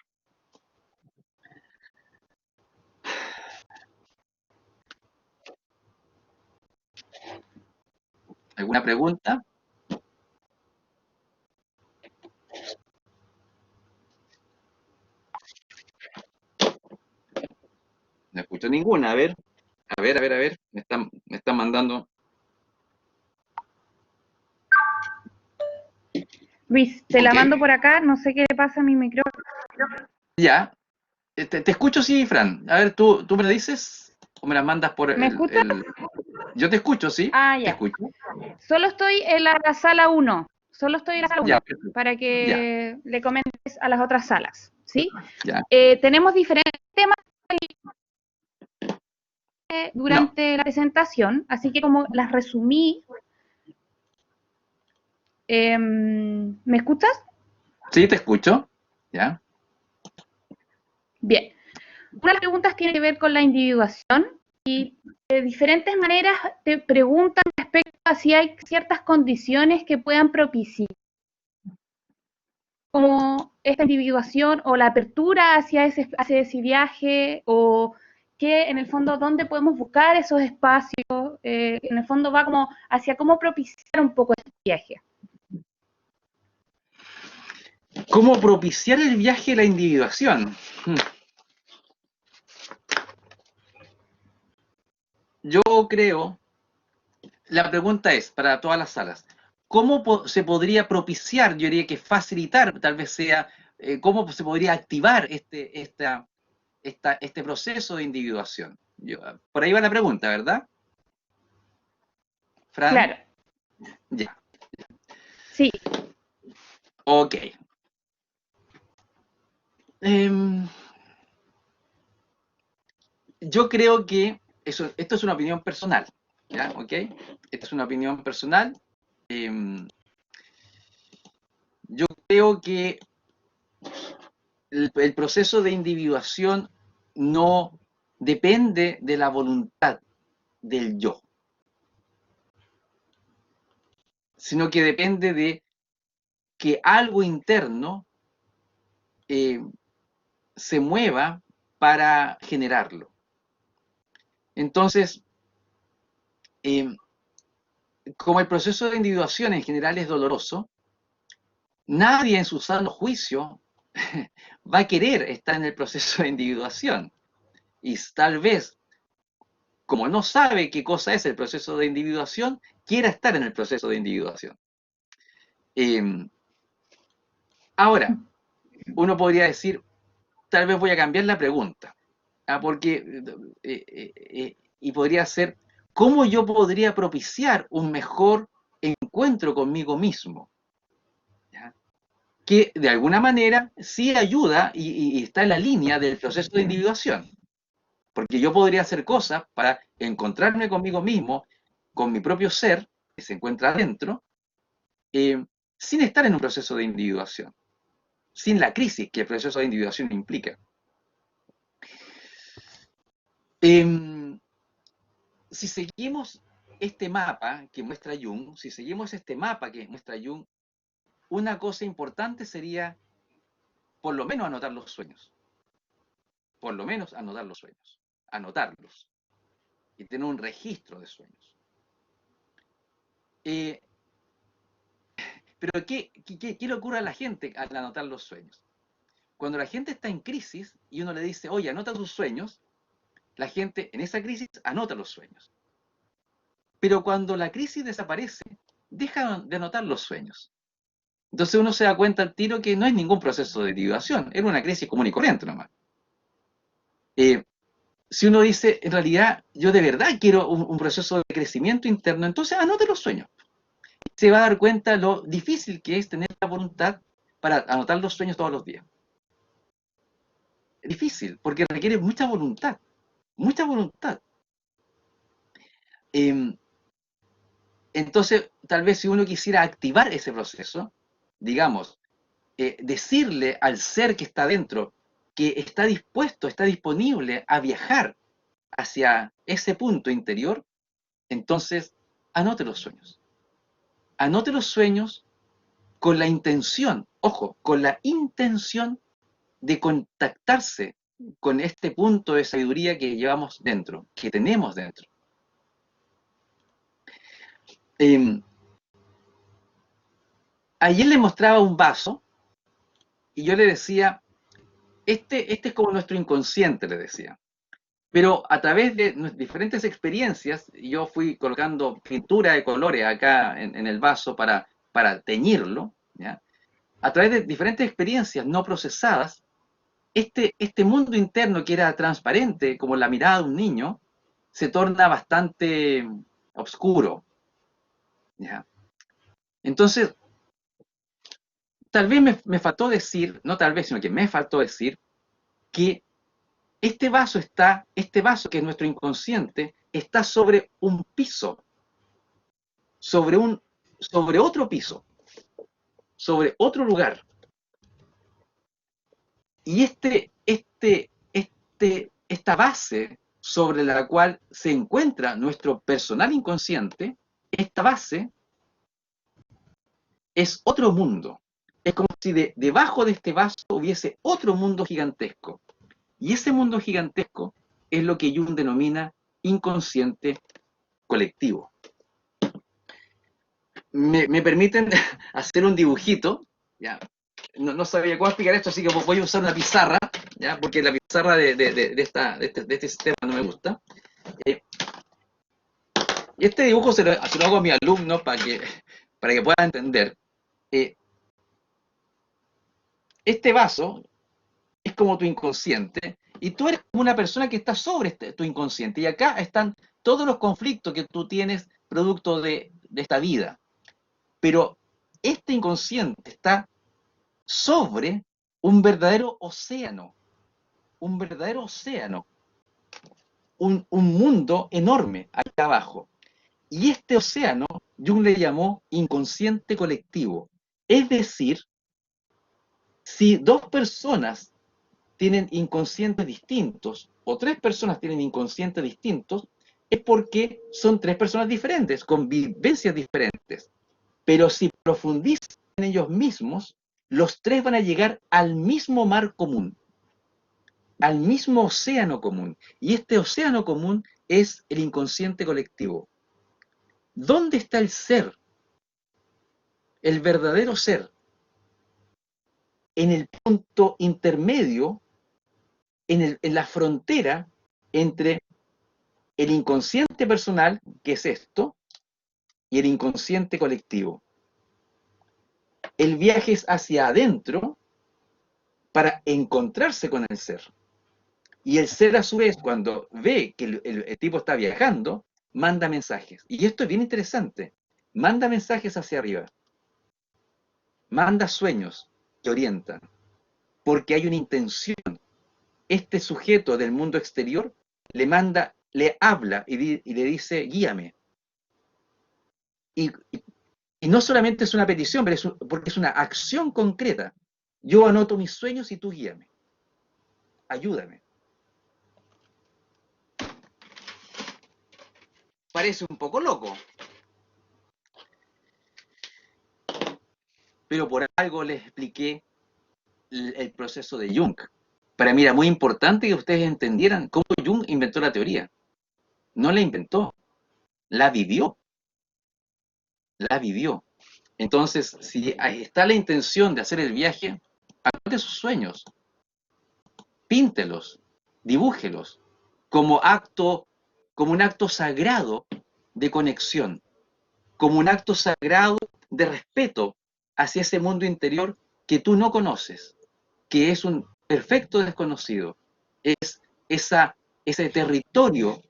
¿Alguna pregunta? No escucho ninguna. A ver. Me están mandando. Luis, te la Ok, mando por acá, no sé qué le pasa a mi micrófono. ya. Te escucho, sí, Fran. A ver, ¿tú me la dices o me las mandas por ¿Me escuchas? Yo te escucho, sí, Ah, te ya. escucho. Solo estoy en la sala 1. Solo estoy en la sala Ya, 1 para ya, que le comentes a las otras salas, ¿sí? ya. Tenemos diferentes temas No, durante la presentación, así que como las resumí, ¿me escuchas? sí, te escucho. Ya, Bien. Una de las preguntas tiene que ver con la individuación y de diferentes maneras te preguntan respecto a si hay ciertas condiciones que puedan propiciar como esta individuación o la apertura hacia ese viaje o que en el fondo dónde podemos buscar esos espacios, en el fondo va como hacia cómo propiciar un poco este viaje. ¿cómo propiciar el viaje a la individuación? Yo creo, la pregunta es, para todas las salas, ¿cómo se podría propiciar, yo diría que facilitar, tal vez sea, cómo se podría activar este proceso de individuación? Por ahí va la pregunta, ¿verdad, Fran? Claro, Ya, sí, ok. Em, yo creo que esto es una opinión personal, ¿ya? ¿Ok? Esta es una opinión personal. Em, yo creo que el proceso de individuación no depende de la voluntad del yo, sino que depende de que algo interno eh, se mueva para generarlo. Entonces, eh, como el proceso de individuación en general es doloroso, nadie en su sano juicio va a querer estar en el proceso de individuación. Y tal vez, como no sabe qué cosa es el proceso de individuación, quiera estar en el proceso de individuación. Eh, ahora, uno podría decir, tal vez voy a cambiar la pregunta, porque, y podría ser, ¿cómo yo podría propiciar un mejor encuentro conmigo mismo? ¿Ya? Que de alguna manera sí ayuda y está en la línea del proceso de individuación. Porque yo podría hacer cosas para encontrarme conmigo mismo, con mi propio ser, que se encuentra adentro, eh, sin estar en un proceso de individuación, sin la crisis que el proceso de individuación implica. Eh, si seguimos este mapa que muestra Jung, si seguimos este mapa que muestra Jung, una cosa importante sería por lo menos anotar los sueños, por lo menos anotar los sueños, anotarlos y tener un registro de sueños. Eh, pero ¿qué le ocurre a la gente al anotar los sueños? cuando la gente está en crisis y uno le dice, oye, anota tus sueños, la gente en esa crisis anota los sueños. Pero cuando la crisis desaparece, dejan de anotar los sueños. Entonces uno se da cuenta al tiro que no es ningún proceso de derivación, era una crisis común y corriente nomás. Eh, si uno dice, en realidad, yo de verdad quiero un proceso de crecimiento interno, entonces anote los sueños. Se va a dar cuenta lo difícil que es tener la voluntad para anotar los sueños todos los días. Es difícil, porque requiere mucha voluntad, mucha voluntad. Eh, entonces, tal vez si uno quisiera activar ese proceso, digamos, decirle al ser que está dentro que está dispuesto, está disponible a viajar hacia ese punto interior, entonces anote los sueños. Anote los sueños con la intención, ojo, con la intención de contactarse con este punto de sabiduría que llevamos dentro, que tenemos dentro. Eh, Ayer le mostraba un vaso y yo le decía, este es como nuestro inconsciente, le decía. Pero a través de diferentes experiencias, yo fui colocando pintura de colores acá en el vaso para teñirlo, ¿ya? A través de diferentes experiencias no procesadas, este mundo interno que era transparente, como la mirada de un niño, se torna bastante oscuro, ¿ya? Entonces, tal vez me faltó decir, no tal vez, sino que me faltó decir que este vaso que es nuestro inconsciente, está sobre un piso, sobre un, sobre otro piso, sobre otro lugar. Y esta base sobre la cual se encuentra nuestro personal inconsciente, esta base es otro mundo. Es como si debajo de este vaso hubiese otro mundo gigantesco. Y ese mundo gigantesco es lo que Jung denomina inconsciente colectivo. Me permiten hacer un dibujito, ¿ya? No sabía cómo explicar esto, así que voy a usar una pizarra, ¿ya? Porque la pizarra de este sistema no me gusta. Eh, y este dibujo se lo hago a mis alumnos para que puedan entender. Eh, este vaso es como tu inconsciente y tú eres como una persona que está sobre tu inconsciente. Y acá están todos los conflictos que tú tienes producto de esta vida. Pero este inconsciente está sobre un verdadero océano, un mundo enorme acá abajo. Y este océano, Jung le llamó inconsciente colectivo. Es decir, si dos personas tienen inconscientes distintos o tres personas tienen inconscientes distintos, es porque son tres personas diferentes, con vivencias diferentes. Pero si profundizan en ellos mismos, los tres van a llegar al mismo mar común, al mismo océano común. Y este océano común es el inconsciente colectivo. ¿Dónde está el ser? El verdadero ser. En el punto intermedio, en la frontera entre el inconsciente personal, que es esto, y el inconsciente colectivo. El viaje es hacia adentro para encontrarse con el ser. Y el ser, a su vez, cuando ve que el tipo está viajando, manda mensajes. Y esto es bien interesante. Manda mensajes hacia arriba. Manda sueños que orientan. Porque hay una intención. Este sujeto del mundo exterior le habla y le dice, guíame. Y, y no solamente es una petición, pero porque es una acción concreta. Yo anoto mis sueños y tú guíame. Ayúdame. Parece un poco loco, pero por algo les expliqué el proceso de Jung. Para mí era muy importante que ustedes entendieran cómo Jung inventó la teoría. No la inventó, la vivió, la vivió. Entonces, si está la intención de hacer el viaje, anote sus sueños, píntelos, dibújelos, como acto, como un acto sagrado de conexión, como un acto sagrado de respeto hacia ese mundo interior que tú no conoces, que es un perfecto desconocido, es ese territorio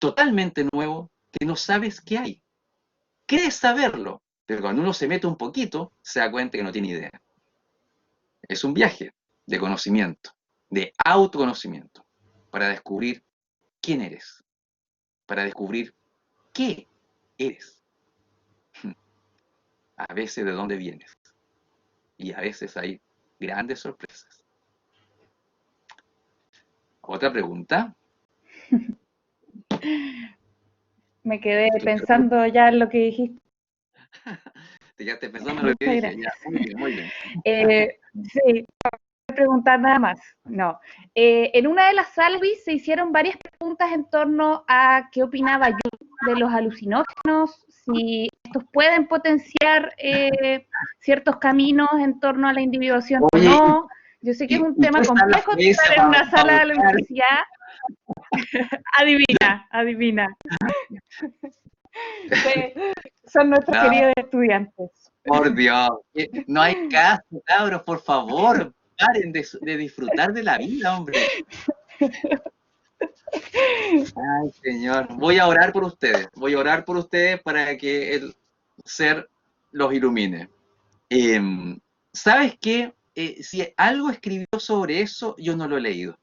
totalmente nuevo que no sabes qué hay. Crees saberlo, pero cuando uno se mete un poquito, se da cuenta que no tiene idea. Es un viaje de conocimiento, de autoconocimiento, para descubrir quién eres, para descubrir qué eres, a veces de dónde vienes, y a veces hay grandes sorpresas. Otra pregunta. Me quedé pensando ya en lo que dijiste. Te quedaste pensando en lo que Muchas dije. Ya, gracias. muy bien, muy bien. Sí, preguntar nada más. No. En una de las salvis se hicieron varias preguntas en torno a qué opinaba Jung de los alucinógenos, si estos pueden potenciar ciertos caminos en torno a la individuación o Oye, no. Yo sé que es un ¿y qué tema está en la complejo mesa estar en para una sala de la buscar? universidad. Adivina, adivina. Sí, son nuestros No, queridos estudiantes. por Dios, no hay caso, cabros, por favor, paren de disfrutar de la vida, hombre. Ay, Señor, voy a orar por ustedes, voy a orar por ustedes para que el ser los ilumine. Eh, ¿Sabes qué? Si algo escribió sobre eso, yo no lo he leído.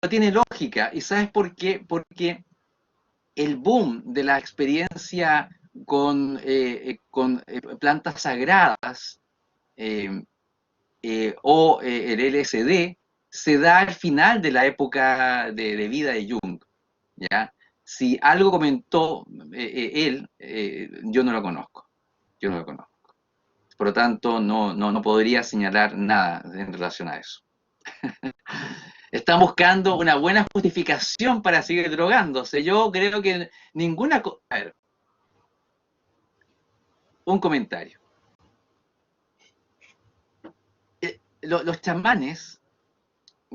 No tiene lógica, ¿y sabes por qué? Porque el boom de la experiencia con plantas sagradas eh, el LSD se da al final de la época de vida de Jung. ¿Ya? Si algo comentó él, yo no lo conozco. Yo no lo conozco. Por lo tanto, no podría señalar nada en relación a eso. Están buscando una buena justificación para seguir drogándose. Yo creo que ninguna... A ver, un comentario. Los chamanes,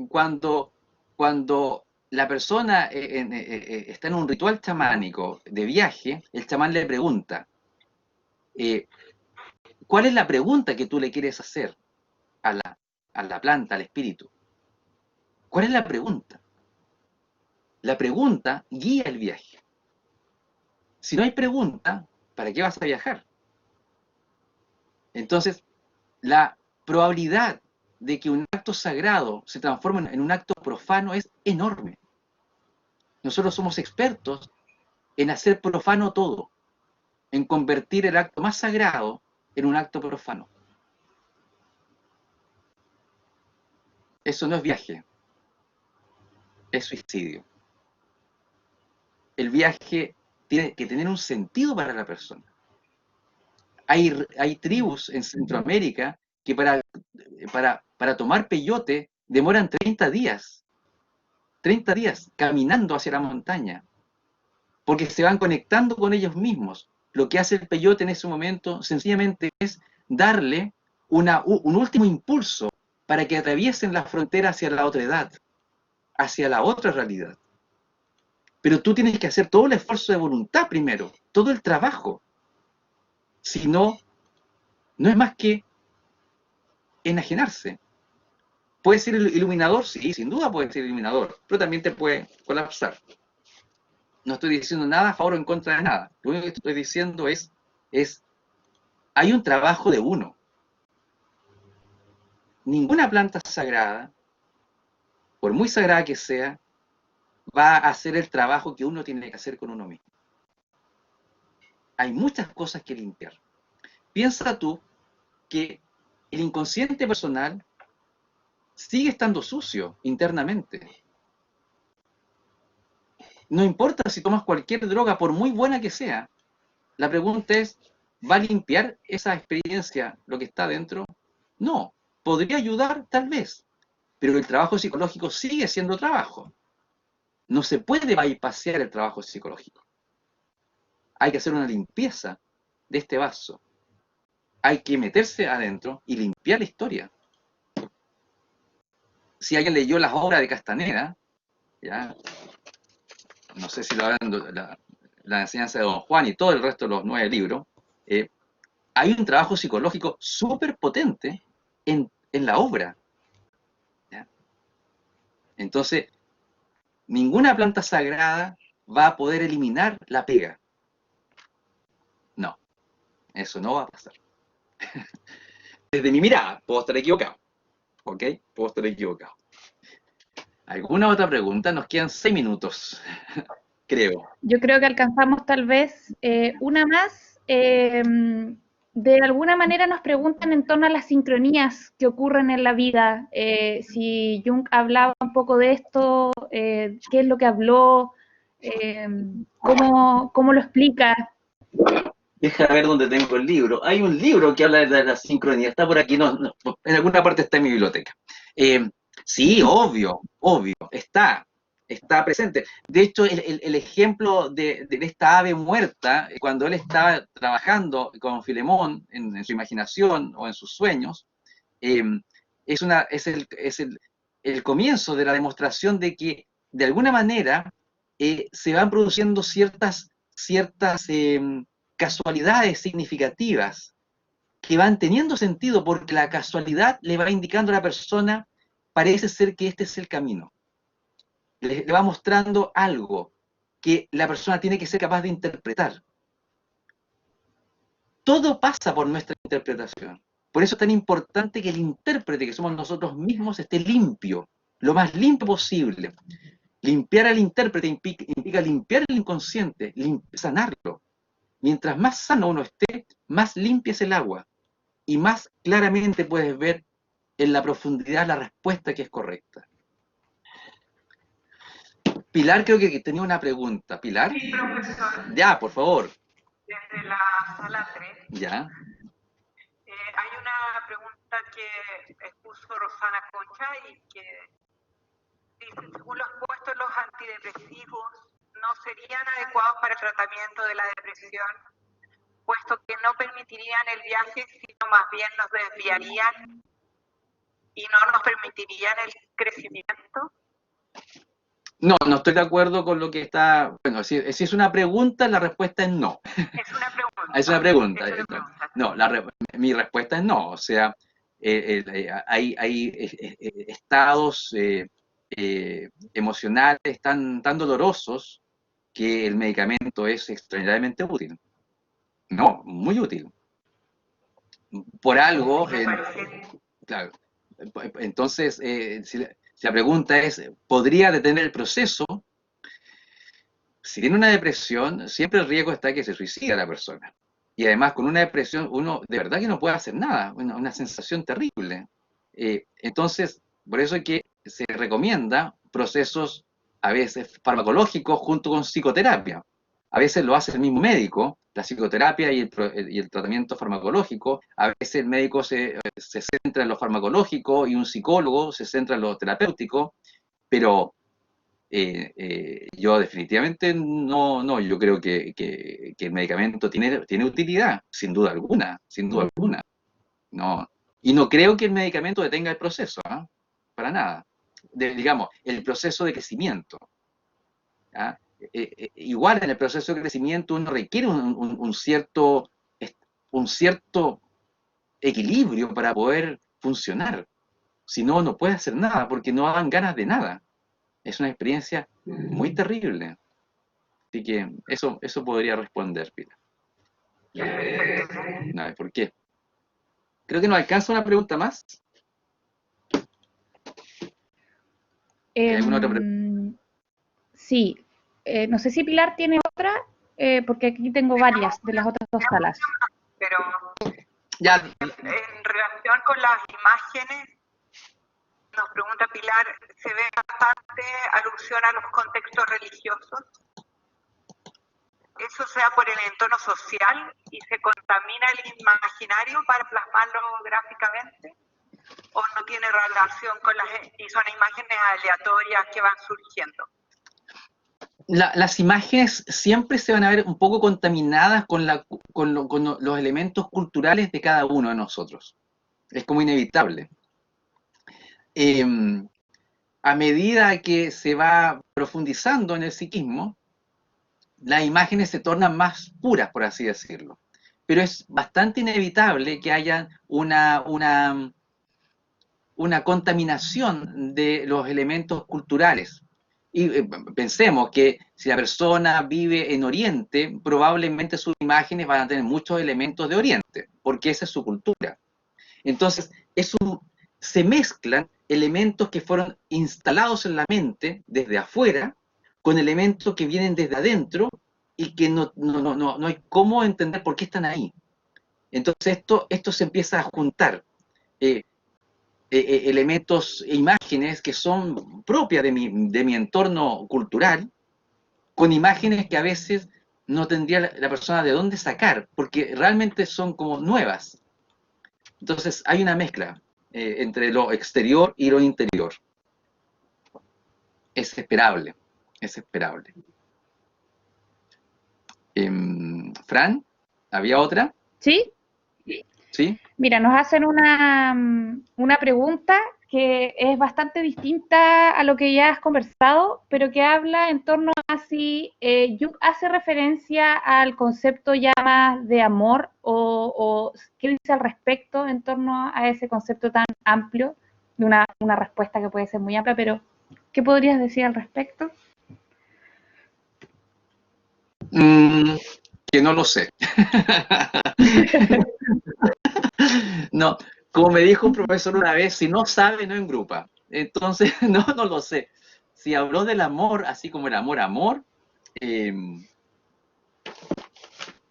cuando, cuando la persona está en un ritual chamánico de viaje, el chamán le pregunta, eh, ¿cuál es la pregunta que tú le quieres hacer a la planta, al espíritu? ¿Cuál es la pregunta? La pregunta guía el viaje. Si no hay pregunta, ¿para qué vas a viajar? Entonces, la probabilidad de que un acto sagrado se transforme en un acto profano es enorme. Nosotros somos expertos en hacer profano todo, en convertir el acto más sagrado en un acto profano. Eso no es viaje, es suicidio. El viaje tiene que tener un sentido para la persona. Hay tribus en Centroamérica que para tomar peyote demoran 30 días caminando hacia la montaña, porque se van conectando con ellos mismos. Lo que hace el peyote en ese momento sencillamente es darle un último impulso para que atraviesen la frontera hacia la otra edad, hacia la otra realidad. Pero tú tienes que hacer todo el esfuerzo de voluntad primero, todo el trabajo. Si no, no es más que enajenarse. ¿Puede ser iluminador? Sí, sin duda puede ser iluminador, pero también te puede colapsar. No estoy diciendo nada a favor o en contra de nada. Lo único que estoy diciendo es hay un trabajo de uno. Ninguna planta sagrada, por muy sagrada que sea, va a hacer el trabajo que uno tiene que hacer con uno mismo. Hay muchas cosas que limpiar. Piensa tú que el inconsciente personal sigue estando sucio internamente. No importa si tomas cualquier droga, por muy buena que sea, la pregunta es, ¿va a limpiar esa experiencia lo que está dentro? No. ¿Podría ayudar? Tal vez. Pero el trabajo psicológico sigue siendo trabajo. No se puede bypassear el trabajo psicológico. Hay que hacer una limpieza de este vaso. Hay que meterse adentro y limpiar la historia. si alguien leyó las obras de Castaneda, ¿ya? No sé si lo habrán, la enseñanza de Don Juan y todo el resto de los 9 libros, hay un trabajo psicológico súper potente en la obra. ¿Ya? Entonces, ninguna planta sagrada va a poder eliminar la pega. No, eso no va a pasar. Desde mi mirada, puedo estar equivocado. ¿Ok? Puedo estar equivocado. ¿Alguna otra pregunta? Nos quedan 6 minutos, creo. Yo creo que alcanzamos tal vez una más. De alguna manera nos preguntan en torno a las sincronías que ocurren en la vida. Si Jung hablaba un poco de esto, qué es lo que habló, eh, cómo lo explica. Deja ver dónde tengo el libro. Hay un libro que habla de la sincronía. Está por aquí, en alguna parte está en mi biblioteca. Eh, sí, obvio, obvio, está presente. De hecho, el ejemplo de esta ave muerta, cuando él estaba trabajando con Filemón en su imaginación o en sus sueños, eh, es el comienzo de la demostración de que, de alguna manera, se van produciendo ciertas casualidades significativas que van teniendo sentido porque la casualidad le va indicando a la persona, parece ser que este es el camino. Le va mostrando algo que la persona tiene que ser capaz de interpretar. Todo pasa por nuestra interpretación. Por eso es tan importante que el intérprete, que somos nosotros mismos, esté limpio, lo más limpio posible. Limpiar al intérprete implica limpiar el inconsciente, sanarlo. Mientras más sano uno esté, más limpia es el agua y más claramente puedes ver en la profundidad la respuesta que es correcta. Pilar creo que tenía una pregunta. ¿Pilar? Sí, profesor. Ya, por favor. Desde la sala 3. Ya. Hay una pregunta que expuso Rosana Concha y que dice, según lo expuesto, los antidepresivos no serían adecuados para el tratamiento de la depresión, puesto que no permitirían el viaje, sino más bien nos desviarían y no nos permitirían el crecimiento. No, no estoy de acuerdo con lo que está... Bueno, si es una pregunta, la respuesta es no. Es una pregunta. Es una pregunta. Es una pregunta. No, mi respuesta es no. O sea, hay estados emocionales tan dolorosos que el medicamento es extraordinariamente útil. No, muy útil. Por algo, claro. Entonces, si la pregunta es, ¿podría detener el proceso? Si tiene una depresión, siempre el riesgo está que se suicida la persona. Y además, con una depresión, uno de verdad que no puede hacer nada, una sensación terrible. Entonces, por eso es que se recomienda procesos a veces farmacológicos junto con psicoterapia. A veces lo hace el mismo médico, la psicoterapia y el tratamiento farmacológico. A veces el médico se centra en lo farmacológico y un psicólogo se centra en lo terapéutico, pero yo definitivamente no, yo creo que el medicamento tiene utilidad, sin duda alguna, sin duda alguna. No, y no creo que el medicamento detenga el proceso, ¿eh? Para nada. Digamos, el proceso de crecimiento. ¿Ah? Igual en el proceso de crecimiento uno requiere un cierto equilibrio para poder funcionar. Si no, no puede hacer nada porque no dan ganas de nada. Es una experiencia muy terrible. Así que eso podría responder, Pilar. No, ¿por qué? Creo que nos alcanza una pregunta más. ¿Alguna otra pregunta? Sí. No sé si Pilar tiene otra, porque aquí tengo varias de las otras dos salas. Pero ya. En relación con las imágenes, nos pregunta Pilar, ¿se ve bastante alusión a los contextos religiosos? ¿Eso sea por el entorno social y se contamina el imaginario para plasmarlo gráficamente? ¿O no tiene relación con y son imágenes aleatorias que van surgiendo? Las imágenes siempre se van a ver un poco contaminadas con los elementos culturales de cada uno de nosotros. Es como inevitable. a medida que se va profundizando en el psiquismo, las imágenes se tornan más puras, por así decirlo. Pero es bastante inevitable que haya una contaminación de los elementos culturales. Y pensemos que si la persona vive en Oriente, probablemente sus imágenes van a tener muchos elementos de Oriente, porque esa es su cultura. Entonces, se mezclan elementos que fueron instalados en la mente desde afuera con elementos que vienen desde adentro y que no hay cómo entender por qué están ahí. Entonces, esto se empieza a juntar. Eh, Elementos e imágenes que son propias de mi entorno cultural, con imágenes que a veces no tendría la persona de dónde sacar, porque realmente son como nuevas. Entonces hay una mezcla entre lo exterior y lo interior. Es esperable, es esperable. Fran, ¿había otra? ¿Sí? ¿Sí? Mira, nos hacen una pregunta que es bastante distinta a lo que ya has conversado, pero que habla en torno a si Jung hace referencia al concepto ya más de amor o qué dice al respecto en torno a ese concepto tan amplio, de una respuesta que puede ser muy amplia, pero ¿qué podrías decir al respecto? Mm, que no lo sé. No, como me dijo un profesor una vez, si no sabe, no engrupa. Entonces, no lo sé. Si habló del amor, así como el amor, amor, eh,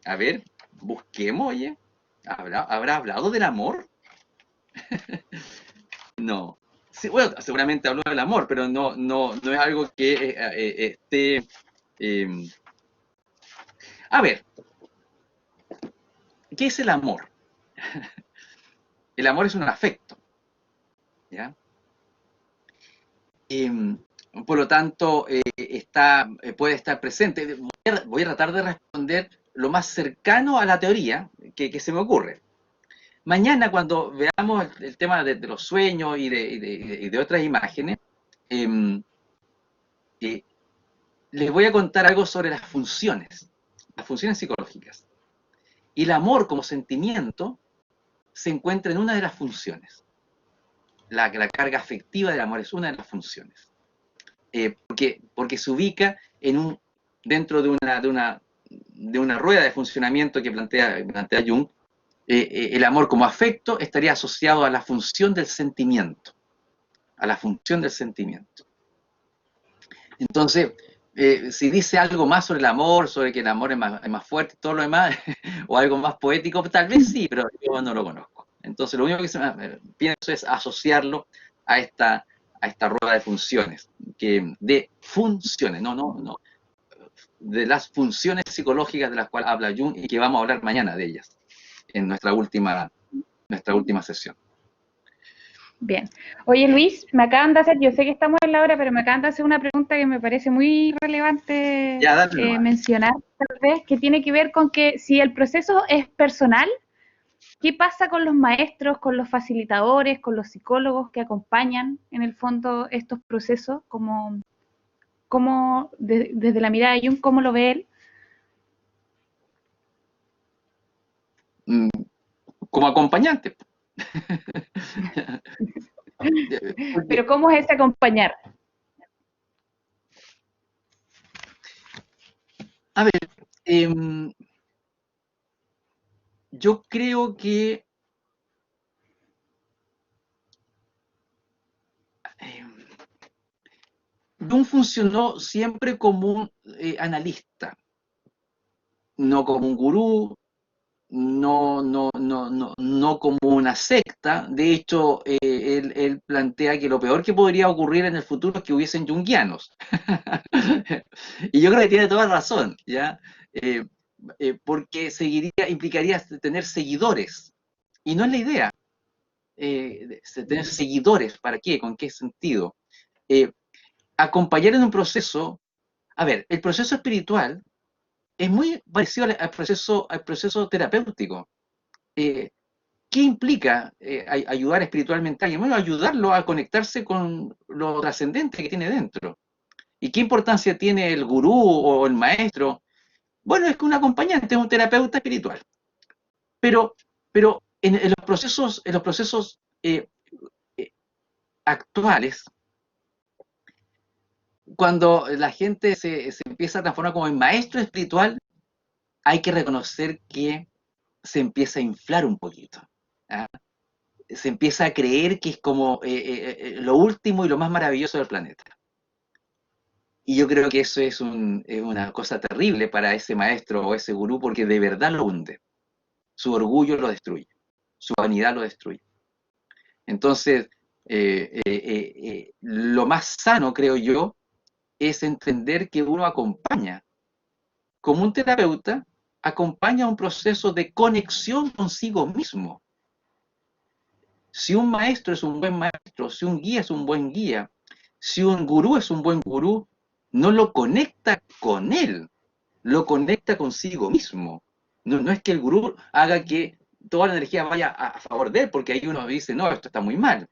a ver, busquemos, oye. ¿Habrá hablado del amor? No. Sí, bueno, seguramente habló del amor, pero no es algo que esté... eh, a ver, ¿qué es el amor? El amor es un afecto, ¿ya? Eh, por lo tanto, puede estar presente. Voy a tratar de responder lo más cercano a la teoría que se me ocurre. Mañana, cuando veamos el tema de los sueños y de otras imágenes, eh, eh, les voy a contar algo sobre las funciones psicológicas. Y el amor como sentimiento se encuentra en una de las funciones. La carga afectiva del amor es una de las funciones. Porque se ubica dentro de una rueda de funcionamiento que plantea Jung. El amor como afecto estaría asociado a la función del sentimiento, a la función del sentimiento. Entonces, si dice algo más sobre el amor, sobre que el amor es más fuerte y todo lo demás, o algo más poético, tal vez sí, pero yo no lo conozco. Entonces, lo único que pienso es asociarlo a esta rueda de funciones, de funciones, no, de las funciones psicológicas de las cuales habla Jung y que vamos a hablar mañana de ellas, en nuestra última sesión. Bien. Oye, Luis, me acaban de hacer, yo sé que estamos en la hora, pero me acaban de hacer una pregunta que me parece muy relevante Ya, dale nomás. mencionar, tal vez, que tiene que ver con que si el proceso es personal, ¿qué pasa con los maestros, con los facilitadores, con los psicólogos que acompañan en el fondo estos procesos? Desde la mirada de Jung, ¿cómo lo ve él? Como acompañante. Pero ¿cómo es ese acompañar? A ver, yo creo que Jung funcionó siempre como un analista, no como un gurú, no como una secta. De hecho, él plantea que lo peor que podría ocurrir en el futuro es que hubiesen junguianos. Y yo creo que tiene toda razón, ¿ya? Porque implicaría tener seguidores. Y no es la idea. Tener seguidores, ¿para qué? ¿Con qué sentido? Eh, Acompañar en un proceso. A ver, el proceso espiritual es muy parecido al proceso terapéutico. Eh, ¿qué implica ayudar espiritualmente a alguien? Bueno, ayudarlo a conectarse con lo trascendente que tiene dentro. ¿Y qué importancia tiene el gurú o el maestro? Bueno, es que un acompañante es un terapeuta espiritual. Pero, pero en los procesos actuales, cuando la gente se empieza a transformar como en maestro espiritual, hay que reconocer que se empieza a inflar un poquito. ¿Ah? Se empieza a creer que es como lo último y lo más maravilloso del planeta. Y yo creo que eso es una cosa terrible para ese maestro o ese gurú porque de verdad lo hunde. Su orgullo lo destruye, su vanidad lo destruye. Entonces, lo más sano, creo yo, es entender que uno acompaña, como un terapeuta, acompaña un proceso de conexión consigo mismo. Si un maestro es un buen maestro, si un guía es un buen guía, si un gurú es un buen gurú, no lo conecta con él, lo conecta consigo mismo. No es que el gurú haga que toda la energía vaya a favor de él, porque ahí uno dice, no, esto está muy mal.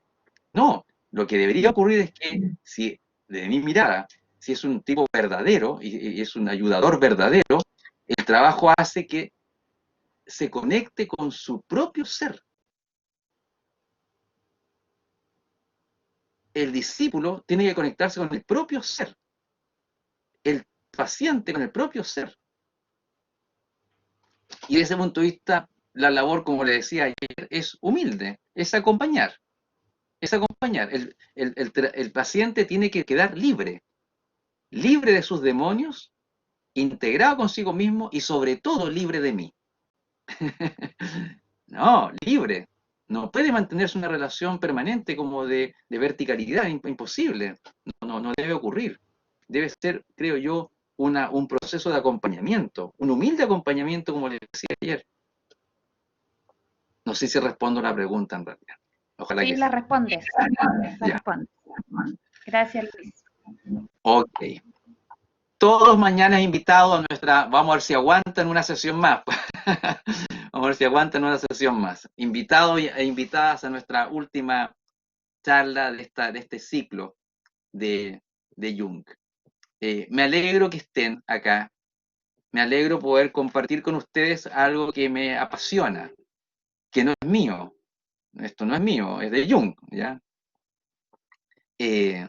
No, lo que debería ocurrir es que si, de mi mirada, si es un tipo verdadero y es un ayudador verdadero, el trabajo hace que se conecte con su propio ser. El discípulo tiene que conectarse con el propio ser, el paciente con el propio ser. Y desde ese punto de vista, la labor, como le decía ayer, es humilde, es acompañar. Es acompañar. El paciente tiene que quedar libre, libre de sus demonios, integrado consigo mismo y sobre todo libre de mí. No, libre. No puede mantenerse una relación permanente como de verticalidad, imposible. No debe ocurrir. Debe ser, creo yo, un proceso de acompañamiento, un humilde acompañamiento, como les decía ayer. No sé si respondo a la pregunta en realidad. Ojalá Sí, que la sí. respondes. La Ya, respondes. Gracias, Luis. ok. Todos mañana invitados a nuestra, vamos a ver si aguantan una sesión más. Vamos a ver si aguantan una sesión más. Invitados e invitadas a nuestra última charla de este ciclo de Jung. Me alegro que estén acá. Me alegro poder compartir con ustedes algo que me apasiona, que no es mío. Esto no es mío, es de Jung, ¿ya? Eh,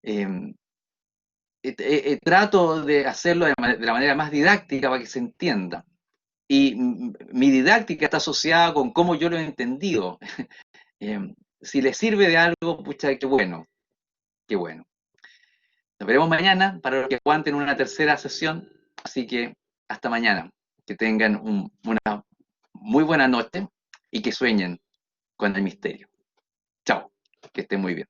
eh, Trato de hacerlo de la manera más didáctica para que se entienda. Y mi didáctica está asociada con cómo yo lo he entendido. Eh, si les sirve de algo, pucha, qué bueno, qué bueno. Nos veremos mañana para los que aguanten una tercera sesión. Así que hasta mañana. Que tengan una muy buena noche y que sueñen con el misterio. Chao, que estén muy bien.